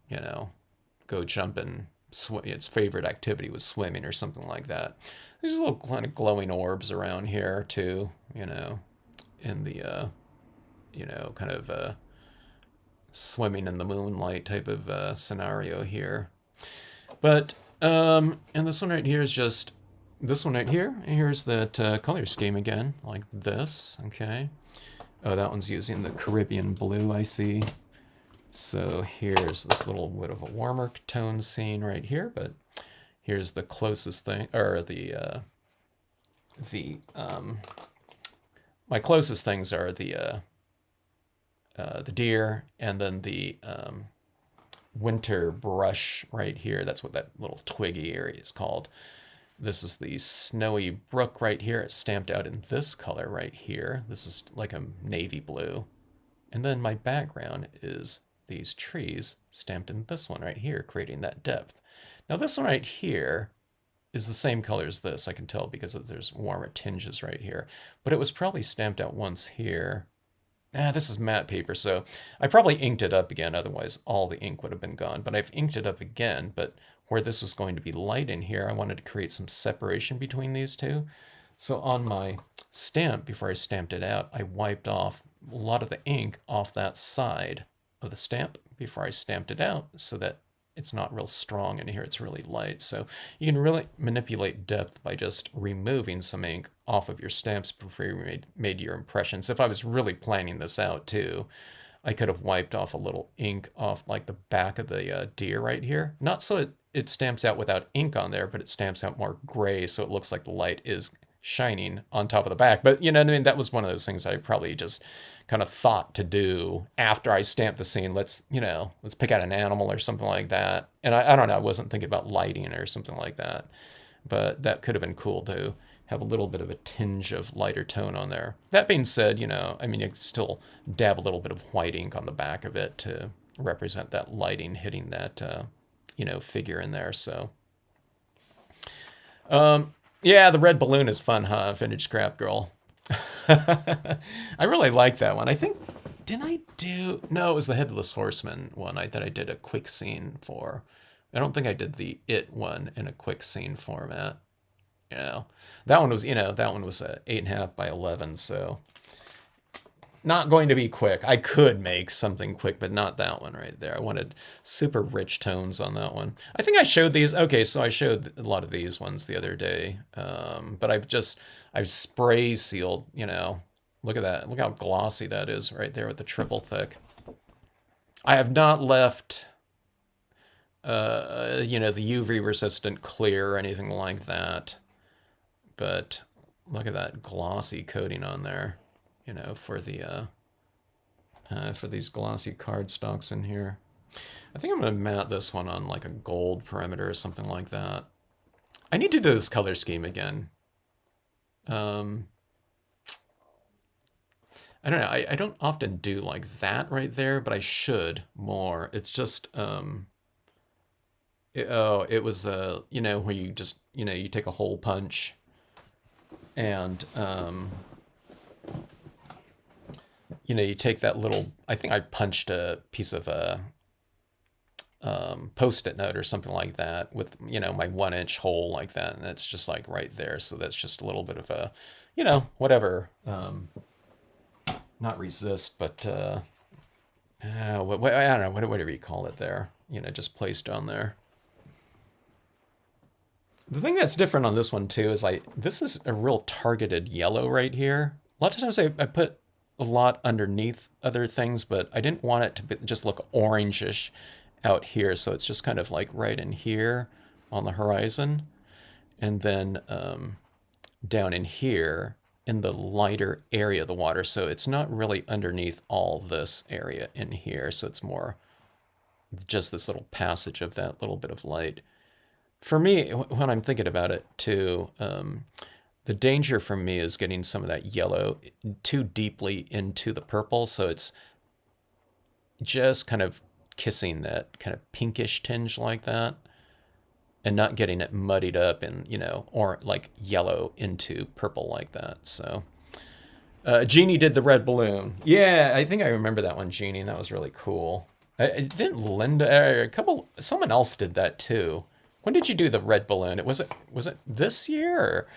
go jumping. Its favorite activity was swimming or something like that. There's little kind of glowing orbs around here too, in the, kind of swimming in the moonlight type of scenario here. But, and this one right here is just, this one right here. Here's that color scheme again, like this, okay. Oh, that one's using the Caribbean blue, I see. So here's this little bit of a warmer tone scene right here, but here's the closest thing, or my closest things are the deer and then the winter brush right here. That's what that little twiggy area is called. This is the snowy brook right here. It's stamped out in this color right here. This is like a navy blue. And then my background is these trees stamped in this one right here, creating that depth. Now this one right here is the same color as this, I can tell because there's warmer tinges right here. But it was probably stamped out once here. This is matte paper, so I probably inked it up again, otherwise all the ink would have been gone. But I've inked it up again, but where this was going to be light in here, I wanted to create some separation between these two. So on my stamp, before I stamped it out, I wiped off a lot of the ink off that side of the stamp before I stamped it out so that it's not real strong in here, it's really light. So you can really manipulate depth by just removing some ink off of your stamps before you made your impressions. If I was really planning this out too, I could have wiped off a little ink off like the back of the deer right here. Not so it stamps out without ink on there, but it stamps out more gray so it looks like the light is shining on top of the back. But you know what I mean? That was one of those things I probably just kind of thought to do after I stamped the scene. Let's pick out an animal or something like that. And I don't know, I wasn't thinking about lighting or something like that. But that could have been cool to have a little bit of a tinge of lighter tone on there. That being said, I mean, you can still dab a little bit of white ink on the back of it to represent that lighting hitting that, figure in there. So, yeah, the red balloon is fun, huh? Vintage Scrap Girl. I really like that one. I think, no, it was the Headless Horseman one that I did a quick scene for. I don't think I did the It one in a quick scene format. That one was, that one was a 8.5 by 11, so not going to be quick. I could make something quick, but not that one right there. I wanted super rich tones on that one. I think I showed these. Okay, so I showed a lot of these ones the other day, but I've spray sealed. Look at that. Look how glossy that is right there with the triple thick. I have not left, the UV resistant clear or anything like that, but look at that glossy coating on there. For these glossy cardstocks in here. I think I'm going to mat this one on like a gold perimeter or something like that. I need to do this color scheme again. I don't know. I don't often do like that right there, but I should more. It's just, it was, where you just, you take a hole punch and, you take that little, I think I punched a piece of a post-it note or something like that with, my 1 inch hole like that. And that's just like right there. So that's just a little bit of a, whatever, not resist, but, I don't know, whatever you call it there, just placed on there. The thing that's different on this one too is this is a real targeted yellow right here. A lot of times I put a lot underneath other things, but I didn't want it to just look orangish out here. So it's just kind of like right in here on the horizon. And then down in here in the lighter area of the water. So it's not really underneath all this area in here. So it's more just this little passage of that little bit of light. For me, when I'm thinking about it too, the danger for me is getting some of that yellow too deeply into the purple. So it's just kind of kissing that kind of pinkish tinge like that and not getting it muddied up and, or like yellow into purple like that. So Jeannie did the red balloon. Yeah, I think I remember that one, Jeannie. That was really cool. Didn't Linda, someone else did that too. When did you do the red balloon? Was it this year or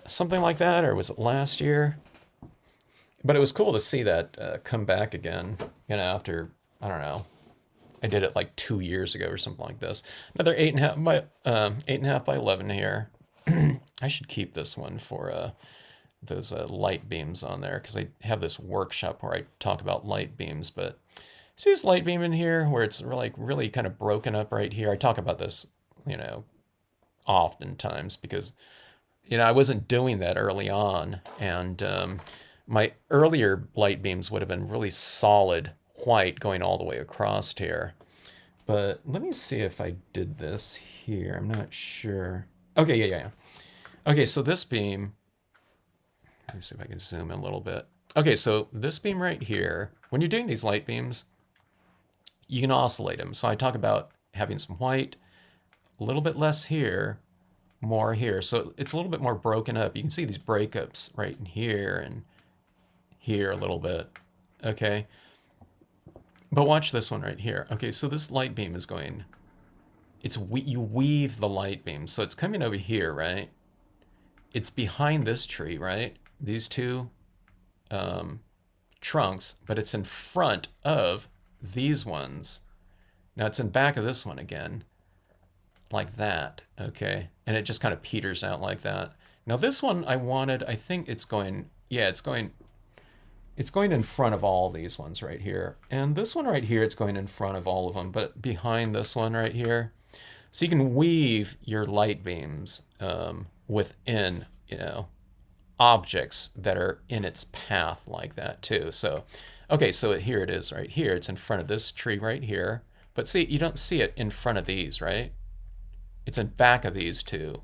something like that, or was it last year? But it was cool to see that come back again. After I don't know, I did it like 2 years ago or something like this. Another 8.5 by 11 here. I should keep this one for those light beams on there because I have this workshop where I talk about light beams. But see this light beam in here where it's really kind of broken up right here. I talk about this, oftentimes because, I wasn't doing that early on. And my earlier light beams would have been really solid white going all the way across here. But let me see if I did this here. I'm not sure. Okay, yeah. Okay, so this beam, let me see if I can zoom in a little bit. Okay, so this beam right here, when you're doing these light beams, you can oscillate them. So I talk about having some white, a little bit less here, more here. So it's a little bit more broken up. You can see these breakups right in here and here a little bit. Okay. But watch this one right here. Okay, so this light beam is going, you weave the light beam. So it's coming over here, right? It's behind this tree, right? These two trunks, but it's in front of these ones. Now it's in back of this one again, like that, okay? And it just kind of peters out like that. Now this one I think it's going, yeah, it's going in front of all these ones right here. And this one right here, it's going in front of all of them, but behind this one right here. So you can weave your light beams within, objects that are in its path like that too. So, okay, so here it is right here. It's in front of this tree right here. But see, you don't see it in front of these, right? It's in back of these two.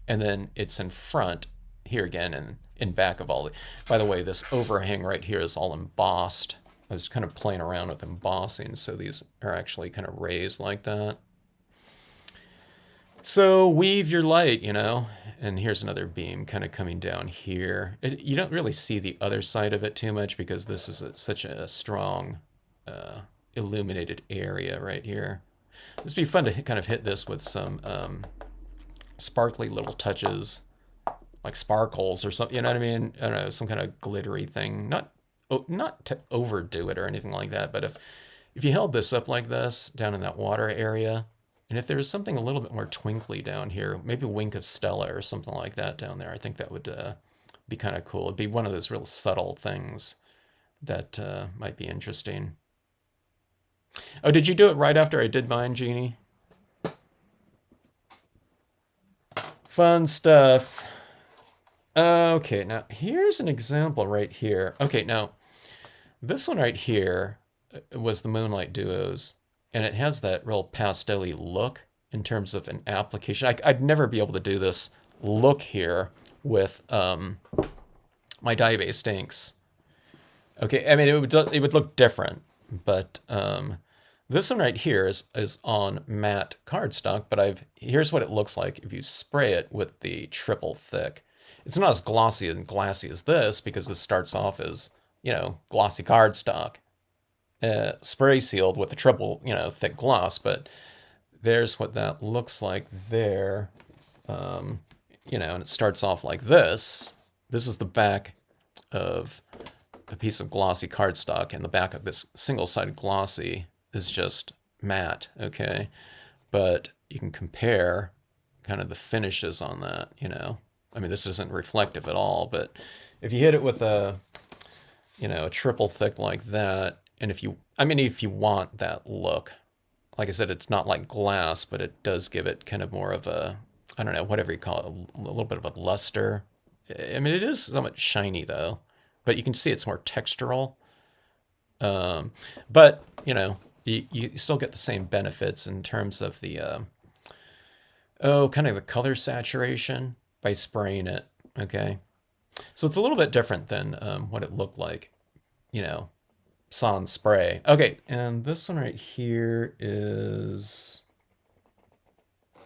And then it's in front here again and in back of all the, by the way, this overhang right here is all embossed. I was kind of playing around with embossing, so these are actually kind of raised like that. So weave your light, and here's another beam kind of coming down here. You don't really see the other side of it too much because this is such a strong illuminated area right here. This would be fun to kind of hit this with some sparkly little touches, like sparkles or something, you know what I mean? I don't know, some kind of glittery thing. Not not to overdo it or anything like that, but if you held this up like this down in that water area, and if there was something a little bit more twinkly down here, maybe a wink of Stella or something like that down there, I think that would be kind of cool. It'd be one of those real subtle things that might be interesting. Oh, did you do it right after I did mine, Jeannie? Fun stuff. Okay, now here's an example right here. Okay, now this one right here was the Moonlight Duos, and it has that real pastel-y look in terms of an application. I'd never be able to do this look here with my dye-based inks. Okay, I mean it would look different, but this one right here is on matte cardstock. But here's what it looks like if you spray it with the triple thick. It's not as glossy and glassy as this because this starts off as glossy cardstock, spray sealed with the triple thick gloss. But there's what that looks like there. And it starts off like this. This is the back of a piece of glossy cardstock, and the back of this single-sided glossy is just matte, okay? But you can compare kind of the finishes on that, I mean, this isn't reflective at all, but if you hit it with a triple thick like that, and if you want that look, like I said, it's not like glass, but it does give it kind of more of a, I don't know, whatever you call it, a little bit of a luster. I mean, it is somewhat shiny though, but you can see it's more textural. But you still get the same benefits in terms of the kind of the color saturation by spraying it. Okay, so it's a little bit different than what it looked like, sans spray. Okay, and this one right here is,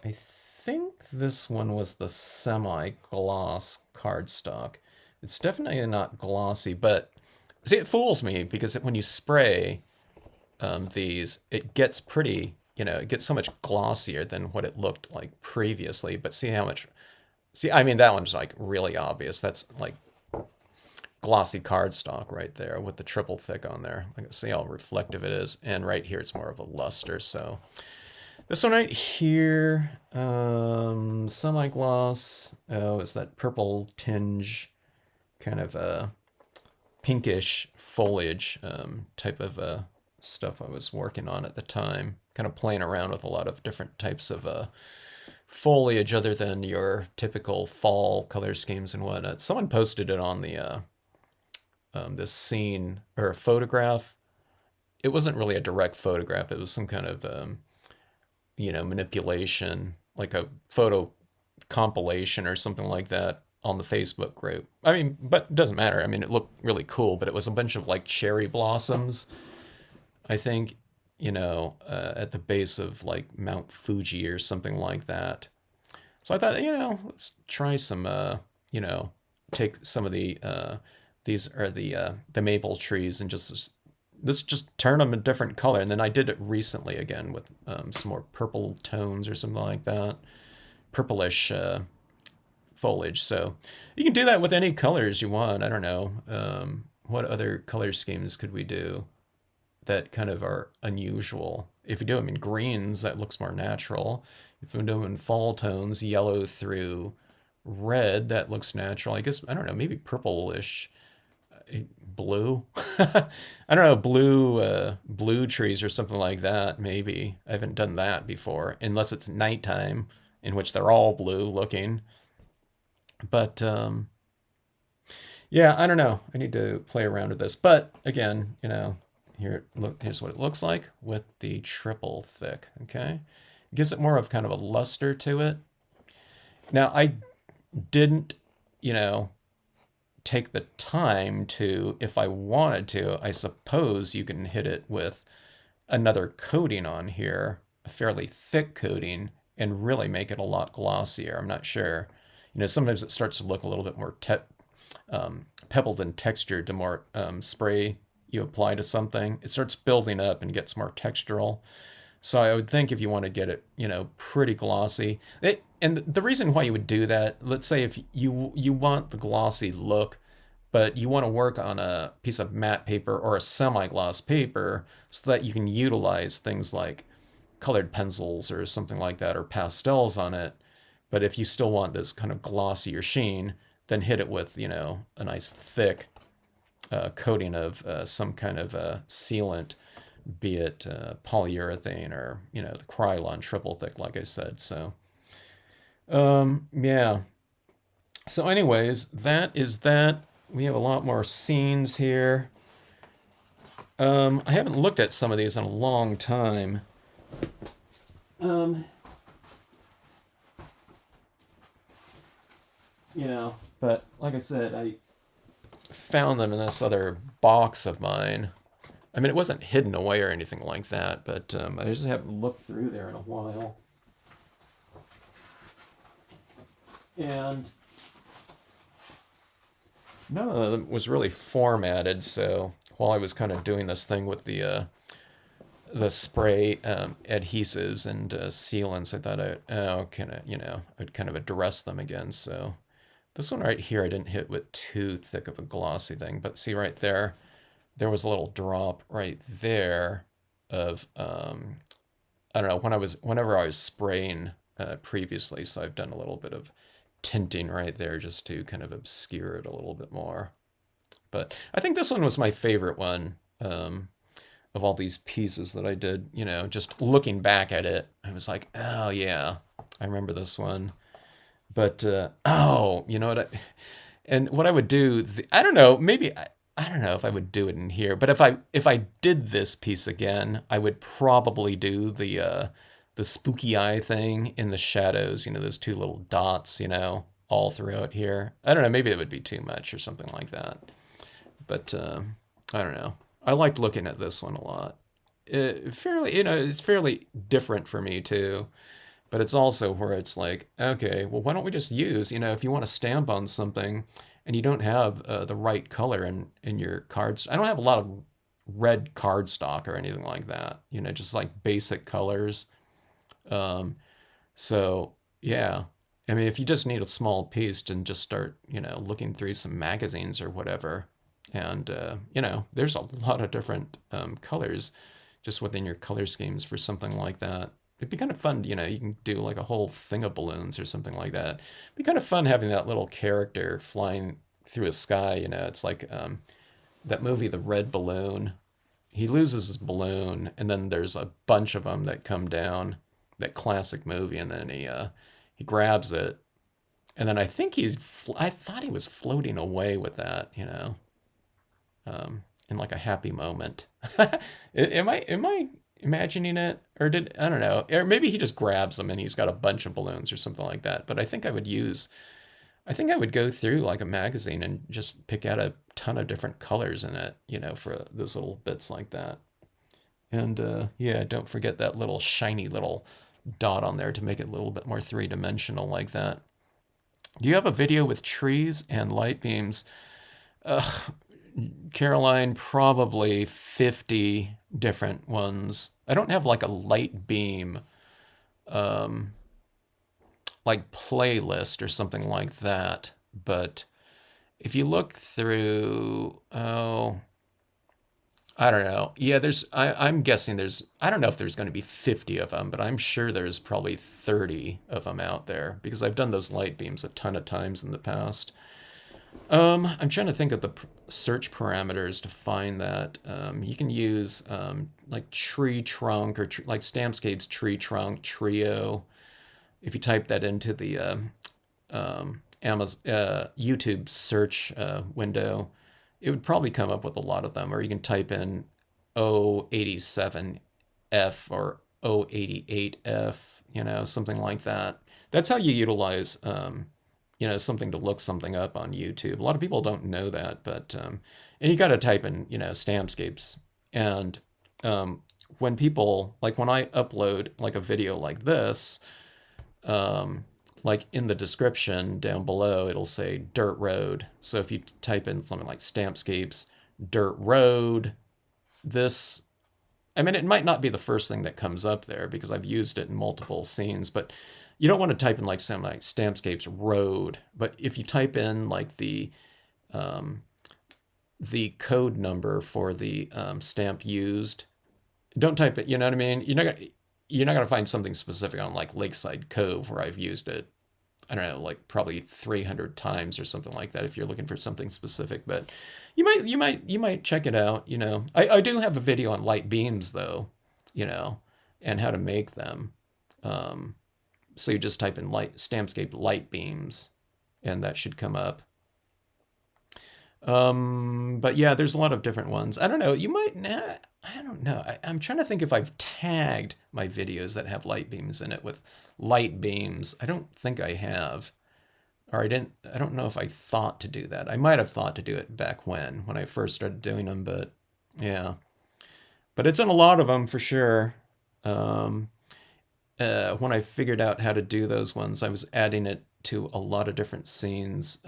I think this one was the semi-gloss cardstock. It's definitely not glossy, but see, it fools me because when you spray these, it gets pretty, it gets so much glossier than what it looked like previously. But see how much, I mean, that one's like really obvious. That's like glossy cardstock right there with the triple thick on there. Like, see how reflective it is. And right here, it's more of a luster. So this one right here, semi-gloss. Oh, it's that purple tinge, kind of a pinkish foliage type of stuff I was working on at the time. Kind of playing around with a lot of different types of foliage other than your typical fall color schemes and whatnot. Someone posted it on the this scene or a photograph. It wasn't really a direct photograph. It was some kind of manipulation, like a photo compilation or something like that on the Facebook group. I mean, but it doesn't matter. I mean, it looked really cool, but it was a bunch of like cherry blossoms, I think, at the base of like Mount Fuji or something like that. So I thought, let's try some, take some of the, these are the maple trees and just turn them a different color. And then I did it recently again with some more purple tones or something like that. Purplish foliage. So you can do that with any colors you want. I don't know. What other color schemes could we do that kind of are unusual? If you do them in greens, that looks more natural. If you do them in fall tones, yellow through red, that looks natural. I guess, I don't know, maybe purplish, blue. I don't know, blue trees or something like that, maybe. I haven't done that before, unless it's nighttime, in which they're all blue looking. But yeah, I don't know. I need to play around with this. But again, here's what it looks like with the triple thick. Okay, it gives it more of kind of a luster to it. Now I didn't, take the time to, if I wanted to, I suppose you can hit it with another coating on here, a fairly thick coating, and really make it a lot glossier. I'm not sure. Sometimes it starts to look a little bit more pebbled and textured the more spray you apply to something. It starts building up and gets more textural. So I would think if you want to get it, pretty glossy. And the reason why you would do that, let's say if you want the glossy look, but you want to work on a piece of matte paper or a semi-gloss paper so that you can utilize things like colored pencils or something like that or pastels on it. But if you still want this kind of glossier sheen, then hit it with, a nice thick coating of some kind of sealant, be it polyurethane or, the Krylon triple thick, like I said. So, yeah. So, anyways, that is that. We have a lot more scenes here. I haven't looked at some of these in a long time. Um, but like I said, I found them in this other box of mine. I mean, it wasn't hidden away or anything like that, but I just haven't looked through there in a while. And none of them was really formatted, so while I was kind of doing this thing with the spray adhesives and sealants, I thought I'd kind of address them again. So this one right here, I didn't hit with too thick of a glossy thing, but see right there, there was a little drop right there of I don't know, whenever I was spraying previously, so I've done a little bit of tinting right there just to kind of obscure it a little bit more. But I think this one was my favorite one of all these pieces that I did. Just looking back at it, I was like, oh yeah, I remember this one. But oh, you know what? And what I would do, I don't know, maybe I don't know if I would do it in here, but if I did this piece again, I would probably do the spooky eye thing in the shadows. Those two little dots. All throughout here. I don't know. Maybe it would be too much or something like that. But I don't know. I liked looking at this one a lot. Fairly, it's fairly different for me too. But it's also where it's like, okay, well, why don't we just use, if you want to stamp on something and you don't have the right color in your cards. I don't have a lot of red cardstock or anything like that, just like basic colors. Um, so, yeah. I mean, if you just need a small piece and just start, looking through some magazines or whatever, and, there's a lot of different colors just within your color schemes for something like that. It'd be kind of fun, you can do like a whole thing of balloons or something like that. It'd be kind of fun having that little character flying through a sky, it's like that movie, The Red Balloon. He loses his balloon, and then there's a bunch of them that come down, that classic movie, and then he grabs it, and then I thought he was floating away with that, in like a happy moment. Am I imagining it, or I don't know, or maybe he just grabs them and he's got a bunch of balloons or something like that. But I think I would go through like a magazine and just pick out a ton of different colors in it, for those little bits like that. And yeah, don't forget that little shiny little dot on there to make it a little bit more three-dimensional like that. Do you have a video with trees and light beams? Caroline, probably 50 different ones. I don't have like a light beam um, like playlist or something like that, but if you look through, oh, I don't know. Yeah, I'm guessing I don't know if there's going to be 50 of them, but I'm sure there's probably 30 of them out there because I've done those light beams a ton of times in the past. I'm trying to think of the search parameters to find that. You can use like tree trunk or like Stampscapes tree trunk trio. If you type that into the Amazon YouTube search window, it would probably come up with a lot of them. Or you can type in 087F or 088F, something like that. That's how you utilize something to look something up on YouTube. A lot of people don't know that, but and you got to type in, Stampscapes. And when I upload like a video like this, like in the description down below, it'll say dirt road. So if you type in something like Stampscapes dirt road, I mean, it might not be the first thing that comes up there because I've used it in multiple scenes, but you don't want to type in like something like Stampscapes road. But if you type in like the the code number for the stamp used. Don't type it. You know what I mean? You're not gonna find something specific on like Lakeside Cove where I've used it. I don't know, like probably 300 times or something like that if you're looking for something specific. But you might check it out. I do have a video on light beams though, you know, and how to make them. Um, so you just type in light Stampscape light beams, and that should come up. But yeah, there's a lot of different ones. I don't know. You might not. I don't know. I'm trying to think if I've tagged my videos that have light beams in it with light beams. I don't think I have, or I didn't. I don't know if I thought to do that. I might have thought to do it back when I first started doing them, but yeah. But it's in a lot of them for sure. Um, when I figured out how to do those ones, I was adding it to a lot of different scenes.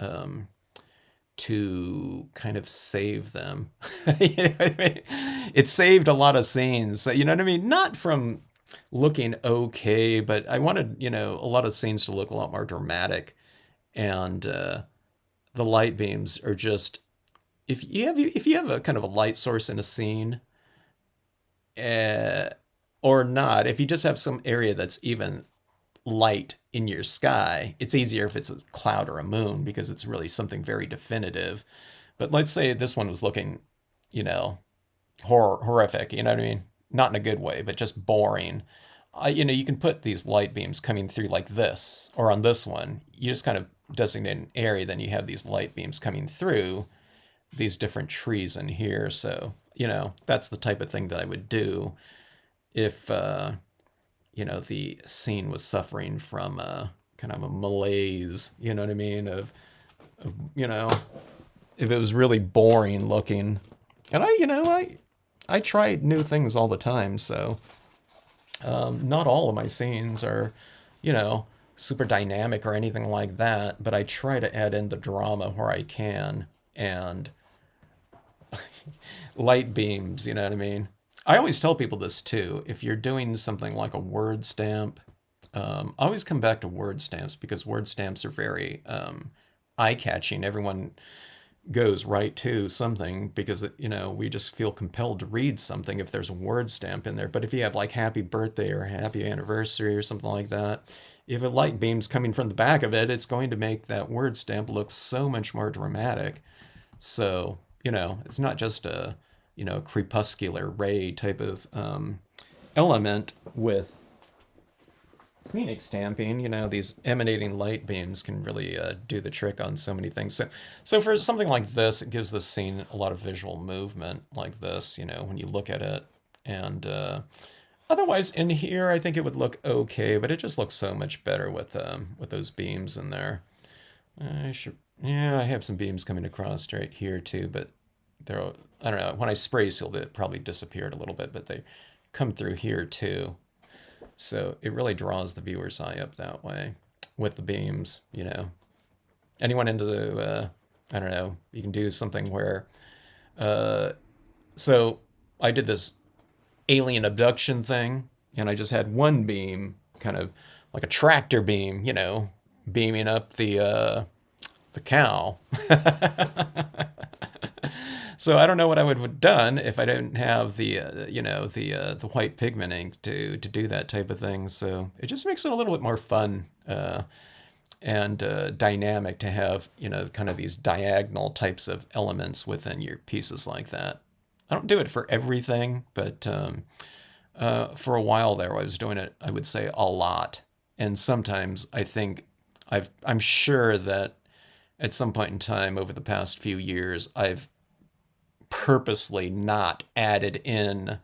To kind of save them. You know what I mean? It saved a lot of scenes. You know what I mean? Not from looking okay, but I wanted, a lot of scenes to look a lot more dramatic. And the light beams are just if you have a kind of a light source in a scene, uh, or not, if you just have some area that's even light in your sky, it's easier if it's a cloud or a moon because it's really something very definitive. But let's say this one was looking, you know, horrific, you know what I mean? Not in a good way, but just boring. You can put these light beams coming through like this, or on this one, you just kind of designate an area, then you have these light beams coming through these different trees in here. So, that's the type of thing that I would do if, the scene was suffering from kind of a malaise, you know what I mean? Of if it was really boring looking. And I try new things all the time, so not all of my scenes are, you know, super dynamic or anything like that, but I try to add in the drama where I can and light beams, you know what I mean? I always tell people this too. If you're doing something like a word stamp, always come back to word stamps because word stamps are very eye-catching. Everyone goes right to something because we just feel compelled to read something if there's a word stamp in there. But if you have like happy birthday or happy anniversary or something like that, if a light beam's coming from the back of it, it's going to make that word stamp look so much more dramatic. So, it's not just a, crepuscular ray type of element with scenic stamping. These emanating light beams can really do the trick on so many things. So for something like this, it gives this scene a lot of visual movement like this, when you look at it. And otherwise, in here, I think it would look okay, but it just looks so much better with those beams in there. Yeah, I have some beams coming across right here too, but they're, I don't know, when I spray sealed it, it probably disappeared a little bit, but they come through here too. So it really draws the viewer's eye up that way with the beams. Anyone into I don't know, you can do something where, so I did this alien abduction thing, and I just had one beam, kind of like a tractor beam, beaming up the cow. So I don't know what I would have done if I didn't have the white pigment ink to do that type of thing. So it just makes it a little bit more fun and dynamic to have kind of these diagonal types of elements within your pieces like that. I don't do it for everything, but for a while there, I was doing it, I would say, a lot. And sometimes I think I'm sure that at some point in time over the past few years, I've purposely not added in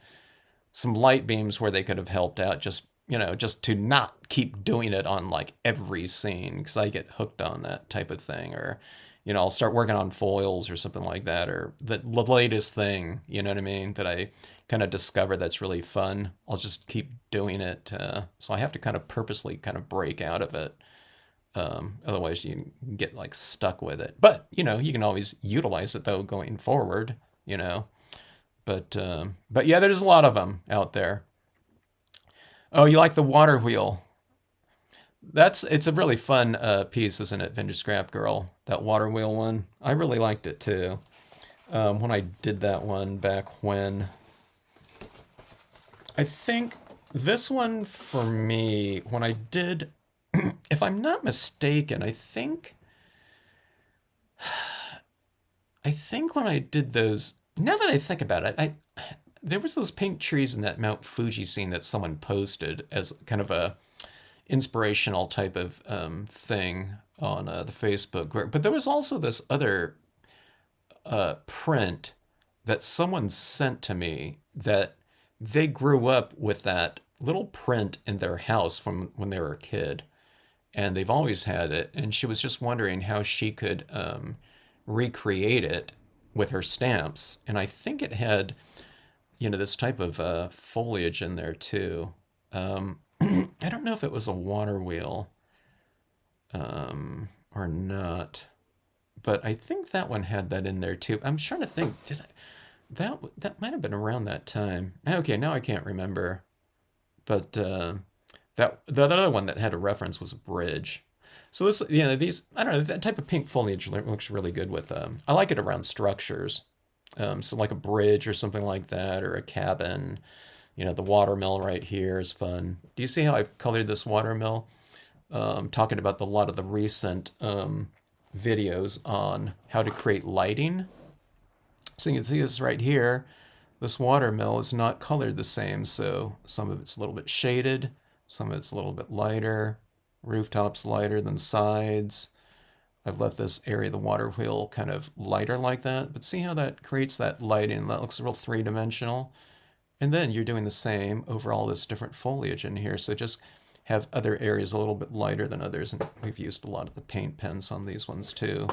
some light beams where they could have helped out, just to not keep doing it on like every scene, because I get hooked on that type of thing. Or I'll start working on foils or something like that, or the latest thing, you know what I mean, that I kind of discover that's really fun. I'll just keep doing it. So I have to kind of purposely kind of break out of it. Otherwise you get like stuck with it. But, you can always utilize it though going forward, But yeah, there's a lot of them out there. Oh, you like the water wheel? It's a really fun piece, isn't it, Vintage Scrap Girl? That water wheel one. I really liked it too. when I did that one back when. I think this one for me, when I did, if I'm not mistaken, I think when I did those, now that I think about it, I there was those pink trees in that Mount Fuji scene that someone posted as kind of a inspirational type of thing on the Facebook. But there was also this other print that someone sent to me that they grew up with that little print in their house from when they were a kid, and they've always had it. And she was just wondering how she could recreate it with her stamps. And I think it had, this type of foliage in there too. I don't know if it was a water wheel or not, but I think that one had that in there too. I'm trying to think. Did I? That might have been around that time. Okay, now I can't remember. But that the other one that had a reference was a bridge. So this, these I don't know, that type of pink foliage looks really good with. I like it around structures, so like a bridge or something like that, or a cabin. The watermill right here is fun. Do you see how I've colored this watermill? Talking about a lot of the recent videos on how to create lighting. So you can see this right here. This watermill is not colored the same, so some of it's a little bit shaded, some of it's a little bit lighter. Rooftops lighter than sides. I've left this area of the water wheel kind of lighter like that, but see how that creates that lighting? That looks real three-dimensional. And then you're doing the same over all this different foliage in here, so just have other areas a little bit lighter than others, and we've used a lot of the paint pens on these ones too.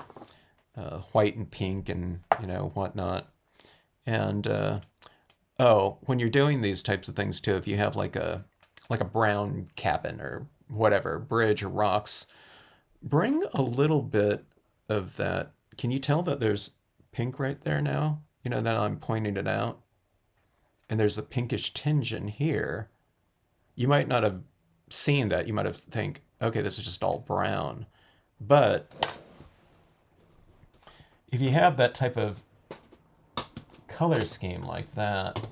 White and pink and, whatnot. And, when you're doing these types of things too, if you have like a brown cabin or whatever, bridge or rocks, bring a little bit of that. Can you tell that there's pink right there now? That I'm pointing it out. And there's a pinkish tinge in here. You might not have seen that. You might have think, okay, this is just all brown. But if you have that type of color scheme like that,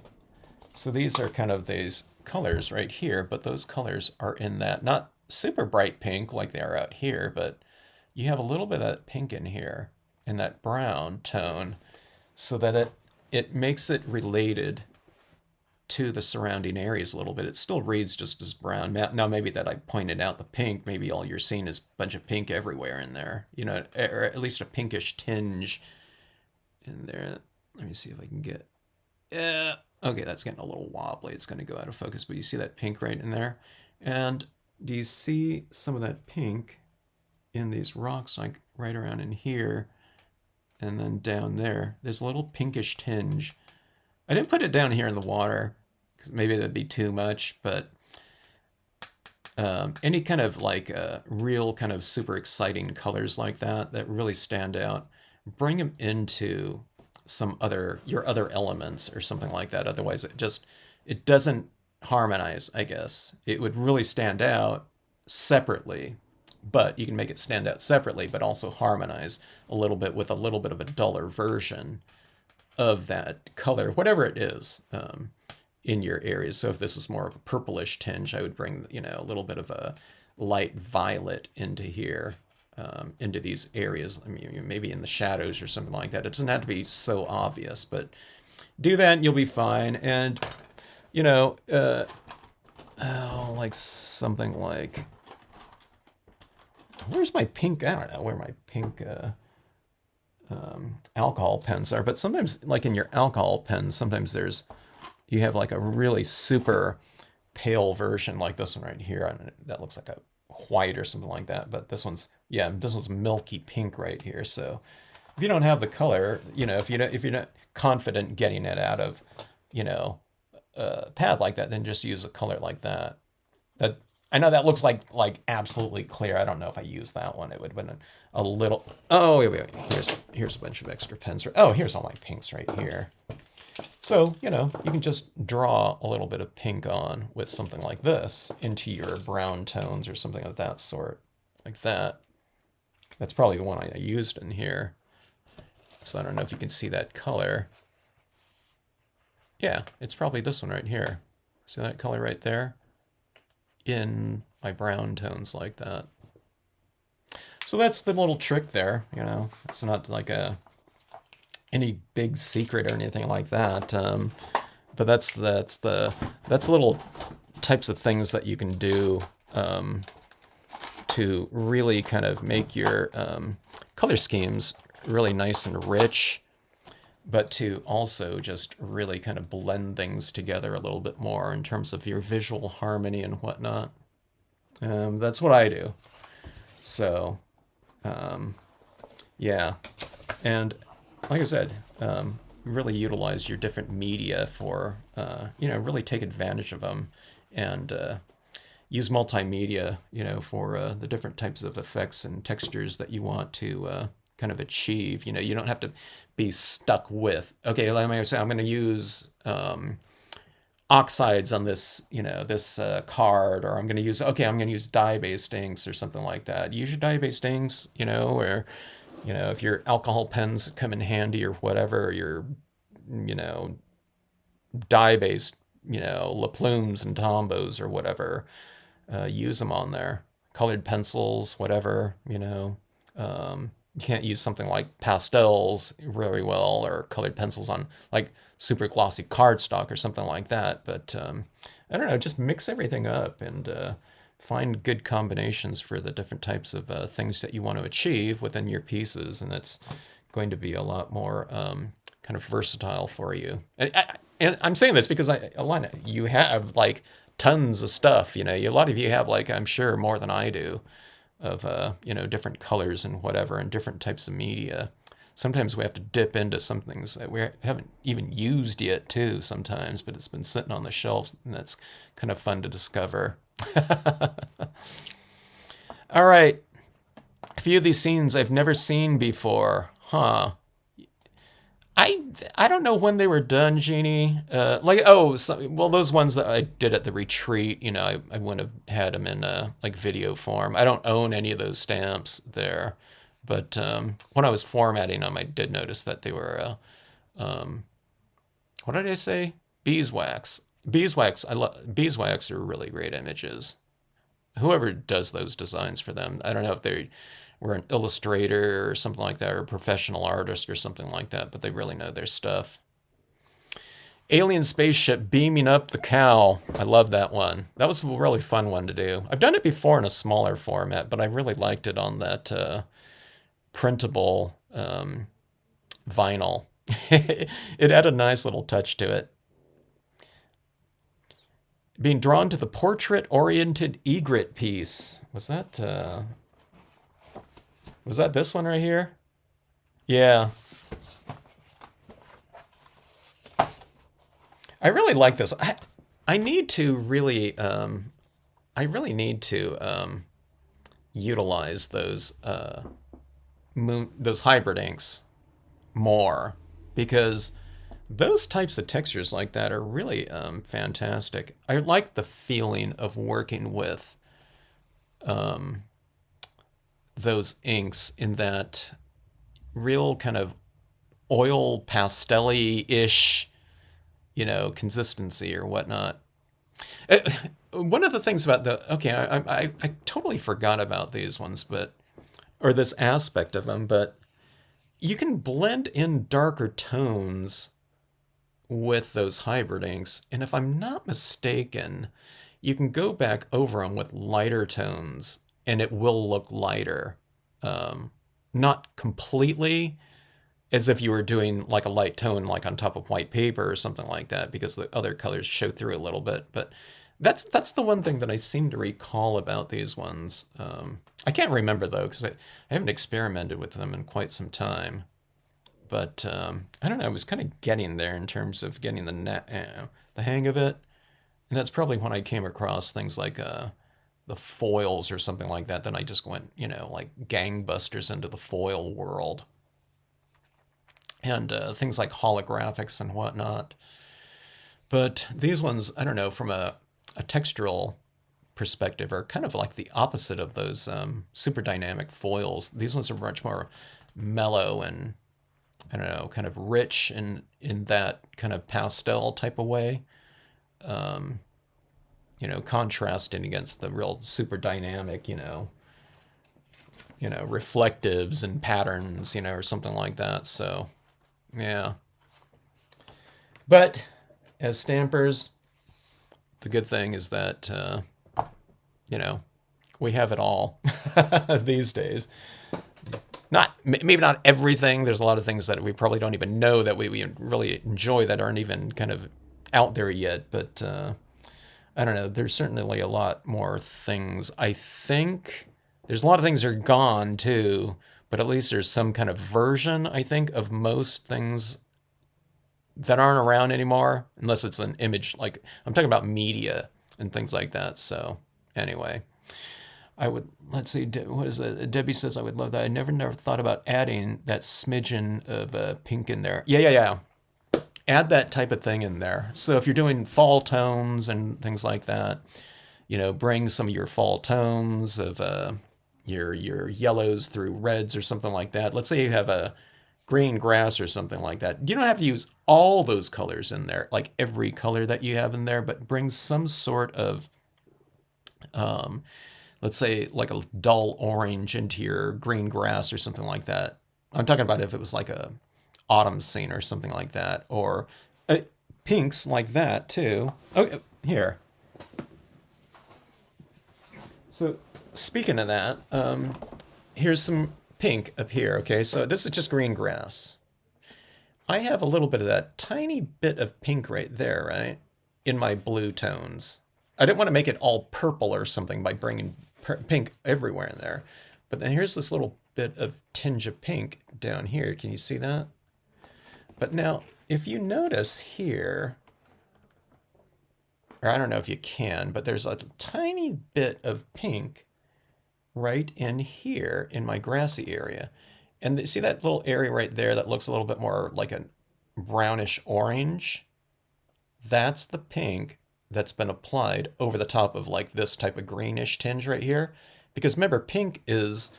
so these are kind of these colors right here, but those colors are in that, not super bright pink like they are out here, but you have a little bit of that pink in here in that brown tone, so that it makes it related to the surrounding areas a little bit. It still reads just as brown. Now maybe that I pointed out the pink, maybe all you're seeing is a bunch of pink everywhere in there, or at least a pinkish tinge in there. Let me see if I can get, okay, that's getting a little wobbly. It's going to go out of focus, but you see that pink right in there? And do you see some of that pink in these rocks, like right around in here, and then down there? There's a little pinkish tinge. I didn't put it down here in the water, because maybe that'd be too much, but any kind of like real kind of super exciting colors like that really stand out, bring them into your other elements or something like that. Otherwise it doesn't harmonize, I guess. It would really stand out separately, but you can make it stand out separately, but also harmonize a little bit with a little bit of a duller version of that color, whatever it is, in your areas. So if this is more of a purplish tinge, I would bring, a little bit of a light violet into here, into these areas. I mean, maybe in the shadows or something like that. It doesn't have to be so obvious, but do that and you'll be fine. And, like something like, where's my pink? I don't know where my pink alcohol pens are, but sometimes, like in your alcohol pens, sometimes you have like a really super pale version, like this one right here, and that looks like a white or something like that. But this one's milky pink right here. So if you don't have the color, if you're not confident getting it out of, a pad like that, then just use a color like that. That I know that looks like absolutely clear. I don't know if I used that one. It would have been a little. Oh, wait. Here's a bunch of extra pens. Here's all my pinks right here. So, you can just draw a little bit of pink on with something like this into your brown tones or something of that sort, like that. That's probably the one I used in here. So I don't know if you can see that color. Yeah, it's probably this one right here. See that color right there? In my brown tones like that. So that's the little trick there, you know. It's not like any big secret or anything like that. But that's little types of things that you can do to really kind of make your color schemes really nice and rich, but to also just really kind of blend things together a little bit more in terms of your visual harmony and whatnot. That's what I do. So, yeah. And like I said, really utilize your different media for, really take advantage of them and use multimedia, for the different types of effects and textures that you want to kind of achieve. You don't have to be stuck with, okay, let me say I'm going to use oxides on this, this card, or I'm going to use dye-based inks or something like that. Use your dye-based inks, or, if your alcohol pens come in handy or whatever, your, dye-based, La Plumes and Tombos or whatever, use them on there. Colored pencils, whatever, you can't use something like pastels very well or colored pencils on like super glossy cardstock or something like that. But I don't know, just mix everything up and find good combinations for the different types of things that you want to achieve within your pieces. And it's going to be a lot more kind of versatile for you. And I'm saying this because Alana, you have like tons of stuff. A lot of you have like, I'm sure more than I do, of different colors and whatever and different types of media. Sometimes we have to dip into some things that we haven't even used yet too sometimes, but it's been sitting on the shelf and that's kind of fun to discover. All right. A few of these scenes I've never seen before. Huh. I don't know when they were done, Jeannie. Those ones that I did at the retreat, I wouldn't have had them in like video form. I don't own any of those stamps there, but when I was formatting them, I did notice that they were, what did I say? Beeswax. Beeswax. Beeswax are really great images. Whoever does those designs for them, I don't know if they were an illustrator or something like that, or a professional artist or something like that, but they really know their stuff. Alien spaceship beaming up the cow. I love that one. That was a really fun one to do. I've done it before in a smaller format, but I really liked it on that printable vinyl. It had a nice little touch to it. Being drawn to the portrait-oriented egret piece. Was that this one right here? Yeah. I really like this. I need to really I really need to utilize those those hybrid inks more, because those types of textures like that are really fantastic. I like the feeling of working with those inks in that real kind of oil pastel-y-ish, consistency or whatnot. Uh, One of the things about I totally forgot about these ones, or this aspect of them, but you can blend in darker tones with those hybrid inks, and if I'm not mistaken, you can go back over them with lighter tones, and it will look lighter. Not completely as if you were doing like a light tone, like on top of white paper or something like that, because the other colors show through a little bit. But that's the one thing that I seem to recall about these ones. I can't remember though, because I haven't experimented with them in quite some time. But I don't know. I was kind of getting there in terms of getting the hang of it, and that's probably when I came across things like the foils or something like that. Then I just went, like gangbusters into the foil world, and things like holographics and whatnot. But these ones, I don't know, from a textural perspective, are kind of like the opposite of those super dynamic foils. These ones are much more mellow and I don't know, kind of rich in that kind of pastel type of way. You know, contrasting against the real super dynamic, reflectives and patterns, or something like that. So, yeah. But as stampers, the good thing is that, you know, we have it all these days. Not maybe not everything. There's a lot of things that we probably don't even know that we really enjoy that aren't even kind of out there yet. But I don't know. There's certainly a lot more things. I think there's a lot of things that are gone too, but at least there's some kind of version, I think, of most things that aren't around anymore, unless it's an image. Like I'm talking about media and things like that. So anyway. I would, let's see, what is it? Debbie says, I would love that. I never thought about adding that smidgen of pink in there. Yeah. Add that type of thing in there. So if you're doing fall tones and things like that, bring some of your fall tones of your yellows through reds or something like that. Let's say you have a green grass or something like that. You don't have to use all those colors in there, like every color that you have in there, but bring some sort of let's say like a dull orange into your green grass or something like that. I'm talking about if it was like a autumn scene or something like that, or pinks like that too. Oh, here. So speaking of that, here's some pink up here. Okay, so this is just green grass. I have a little bit of that tiny bit of pink right there, right, in my blue tones. I didn't want to make it all purple or something by bringing pink everywhere in there. But then here's this little bit of tinge of pink down here. Can you see that? But now, if you notice here, or I don't know if you can, but there's a tiny bit of pink right in here in my grassy area. And see that little area right there that looks a little bit more like a brownish orange? That's the pink that's been applied over the top of like this type of greenish tinge right here. Because remember, pink is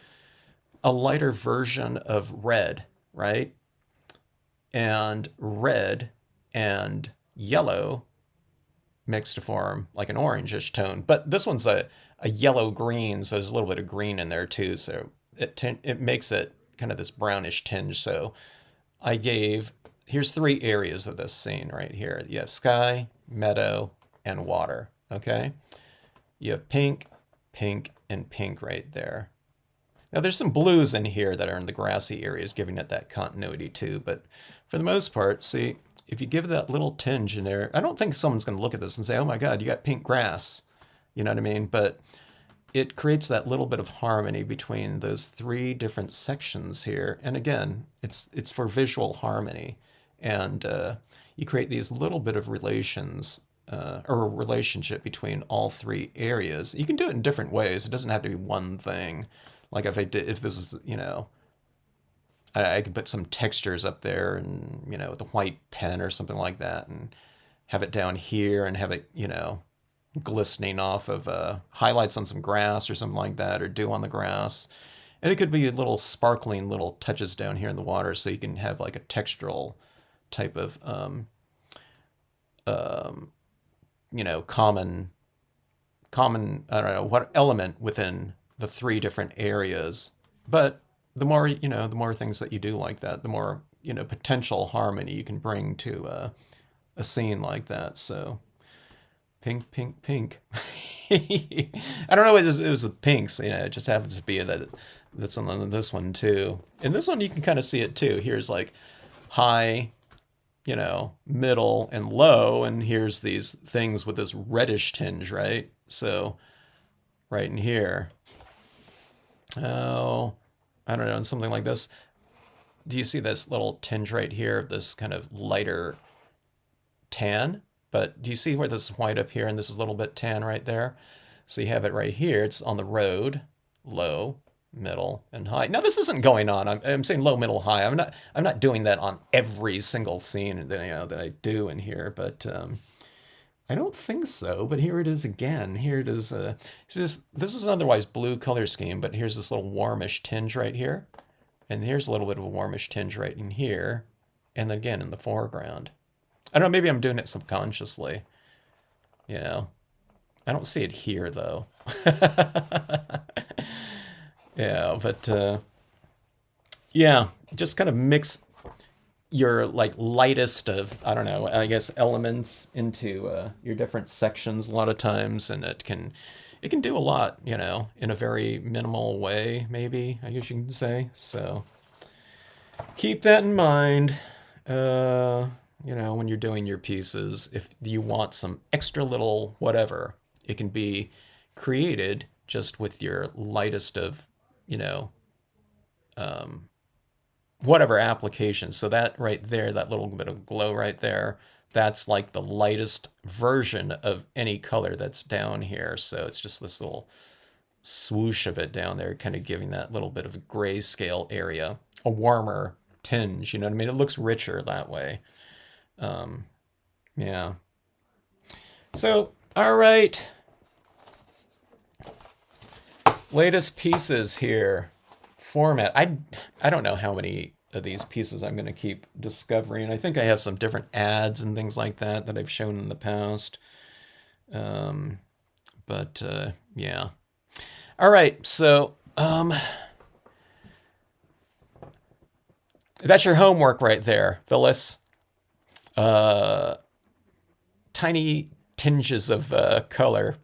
a lighter version of red, right? And red and yellow mix to form like an orangish tone. But this one's a yellow green, so there's a little bit of green in there too. So it makes it kind of this brownish tinge. So here's 3 areas of this scene right here. You have sky, meadow, and water, okay? You have pink, pink, and pink right there. Now there's some blues in here that are in the grassy areas, giving it that continuity too, but for the most part, see, if you give that little tinge in there, I don't think someone's going to look at this and say, oh my God, you got pink grass. You know what I mean? But it creates that little bit of harmony between those 3 different sections here. And again, it's for visual harmony. And you create these little bit of relations or a relationship between all 3 areas. You can do it in different ways. It doesn't have to be one thing. Like if this is, I can put some textures up there and, with a white pen or something like that and have it down here and have it, glistening off of highlights on some grass or something like that, or dew on the grass. And it could be little sparkling little touches down here in the water, so you can have like a textural type of common, I don't know what element within the 3 different areas. But the more, the more things that you do like that, the more, potential harmony you can bring to a scene like that. So pink, pink, pink. I don't know what it was with pinks, it just happens to be that's on this one too. And this one you can kind of see it too. Here's like high, middle and low, and here's these things with this reddish tinge, right? So right in here, oh, I don't know, and something like this. Do you see this little tinge right here of this kind of lighter tan? But do you see where this is white up here and this is a little bit tan right there? So you have it right here. It's on the road, low, middle, and high. Now this isn't going on. I'm saying low, middle, high. I'm not doing that on every single scene that that I do in here, but I don't think so. But here it is again. Here it is. This is an otherwise blue color scheme, but here's this little warmish tinge right here. And here's a little bit of a warmish tinge right in here. And then again in the foreground. I don't know, maybe I'm doing it subconsciously. You know, I don't see it here though. Yeah, but yeah, just kind of mix your like lightest of, I don't know, I guess elements into your different sections a lot of times, and it can do a lot, you know, in a very minimal way, maybe I guess you can say. So keep that in mind. You know, when you're doing your pieces, if you want some extra little whatever, it can be created just with your lightest of, you know, whatever application. So that right there, that little bit of glow right there, that's like the lightest version of any color that's down here. So it's just this little swoosh of it down there, kind of giving that little bit of a grayscale area, a warmer tinge, you know what I mean? It looks richer that way. Yeah. So, all right. Latest pieces here. Format. I don't know how many of these pieces I'm going to keep discovering. I think I have some different ads and things like that that I've shown in the past. But yeah. All right. So that's your homework right there, Phyllis. Tiny tinges of color.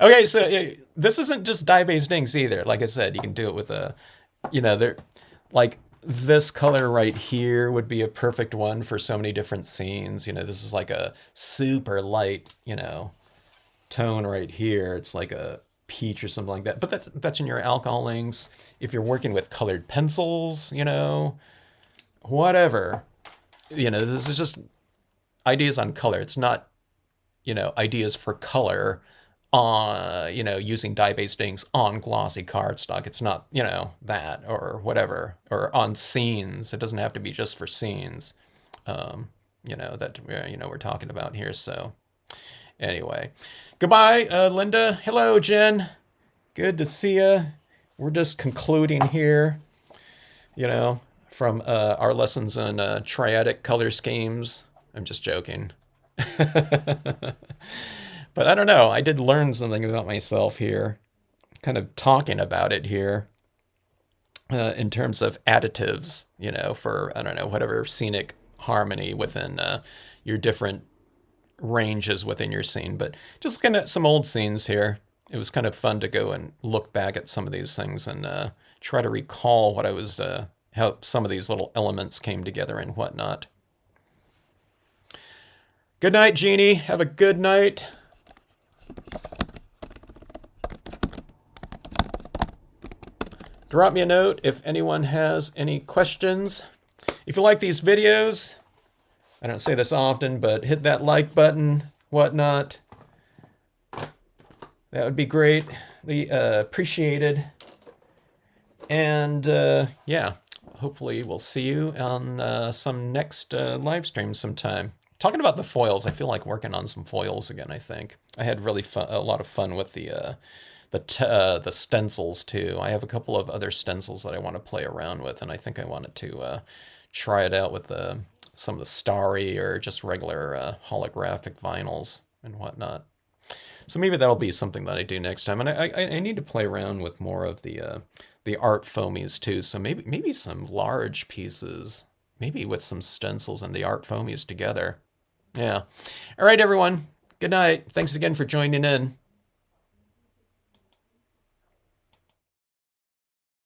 Okay, so this isn't just dye-based inks either. Like I said, you can do it with a, you know, there, like this color right here would be a perfect one for so many different scenes. You know, this is like a super light, you know, tone right here. It's like a peach or something like that. But that's in your alcohol inks. If you're working with colored pencils, you know, whatever. You know, this is just ideas on color. It's not, you know, ideas for color on, you know, using dye-based inks on glossy cardstock. It's not, you know, that or whatever, or on scenes. It doesn't have to be just for scenes, you know, that, you know, we're talking about here. So anyway, goodbye, Linda. Hello, Jen. Good to see you. We're just concluding here, you know, from our lessons on triadic color schemes. I'm just joking. But I don't know. I did learn something about myself here, kind of talking about it here in terms of additives, you know, for, I don't know, whatever scenic harmony within your different ranges within your scene. But just looking at some old scenes here, it was kind of fun to go and look back at some of these things and try to recall what I was, how some of these little elements came together and whatnot. Good night, Jeannie. Have a good night. Drop me a note if anyone has any questions. If you like these videos, I don't say this often, but hit that like button, whatnot. That would be greatly appreciated. And yeah, hopefully we'll see you on some next live stream sometime. Talking about the foils, I feel like working on some foils again. I think I had really a lot of fun with the stencils too. I have a couple of other stencils that I want to play around with, and I think I wanted to try it out with some of the starry or just regular holographic vinyls and whatnot. So maybe that'll be something that I do next time. And I need to play around with more of the art foamies too. So maybe some large pieces, maybe with some stencils and the art foamies together. Yeah. All right, everyone. Good night. Thanks again for joining in.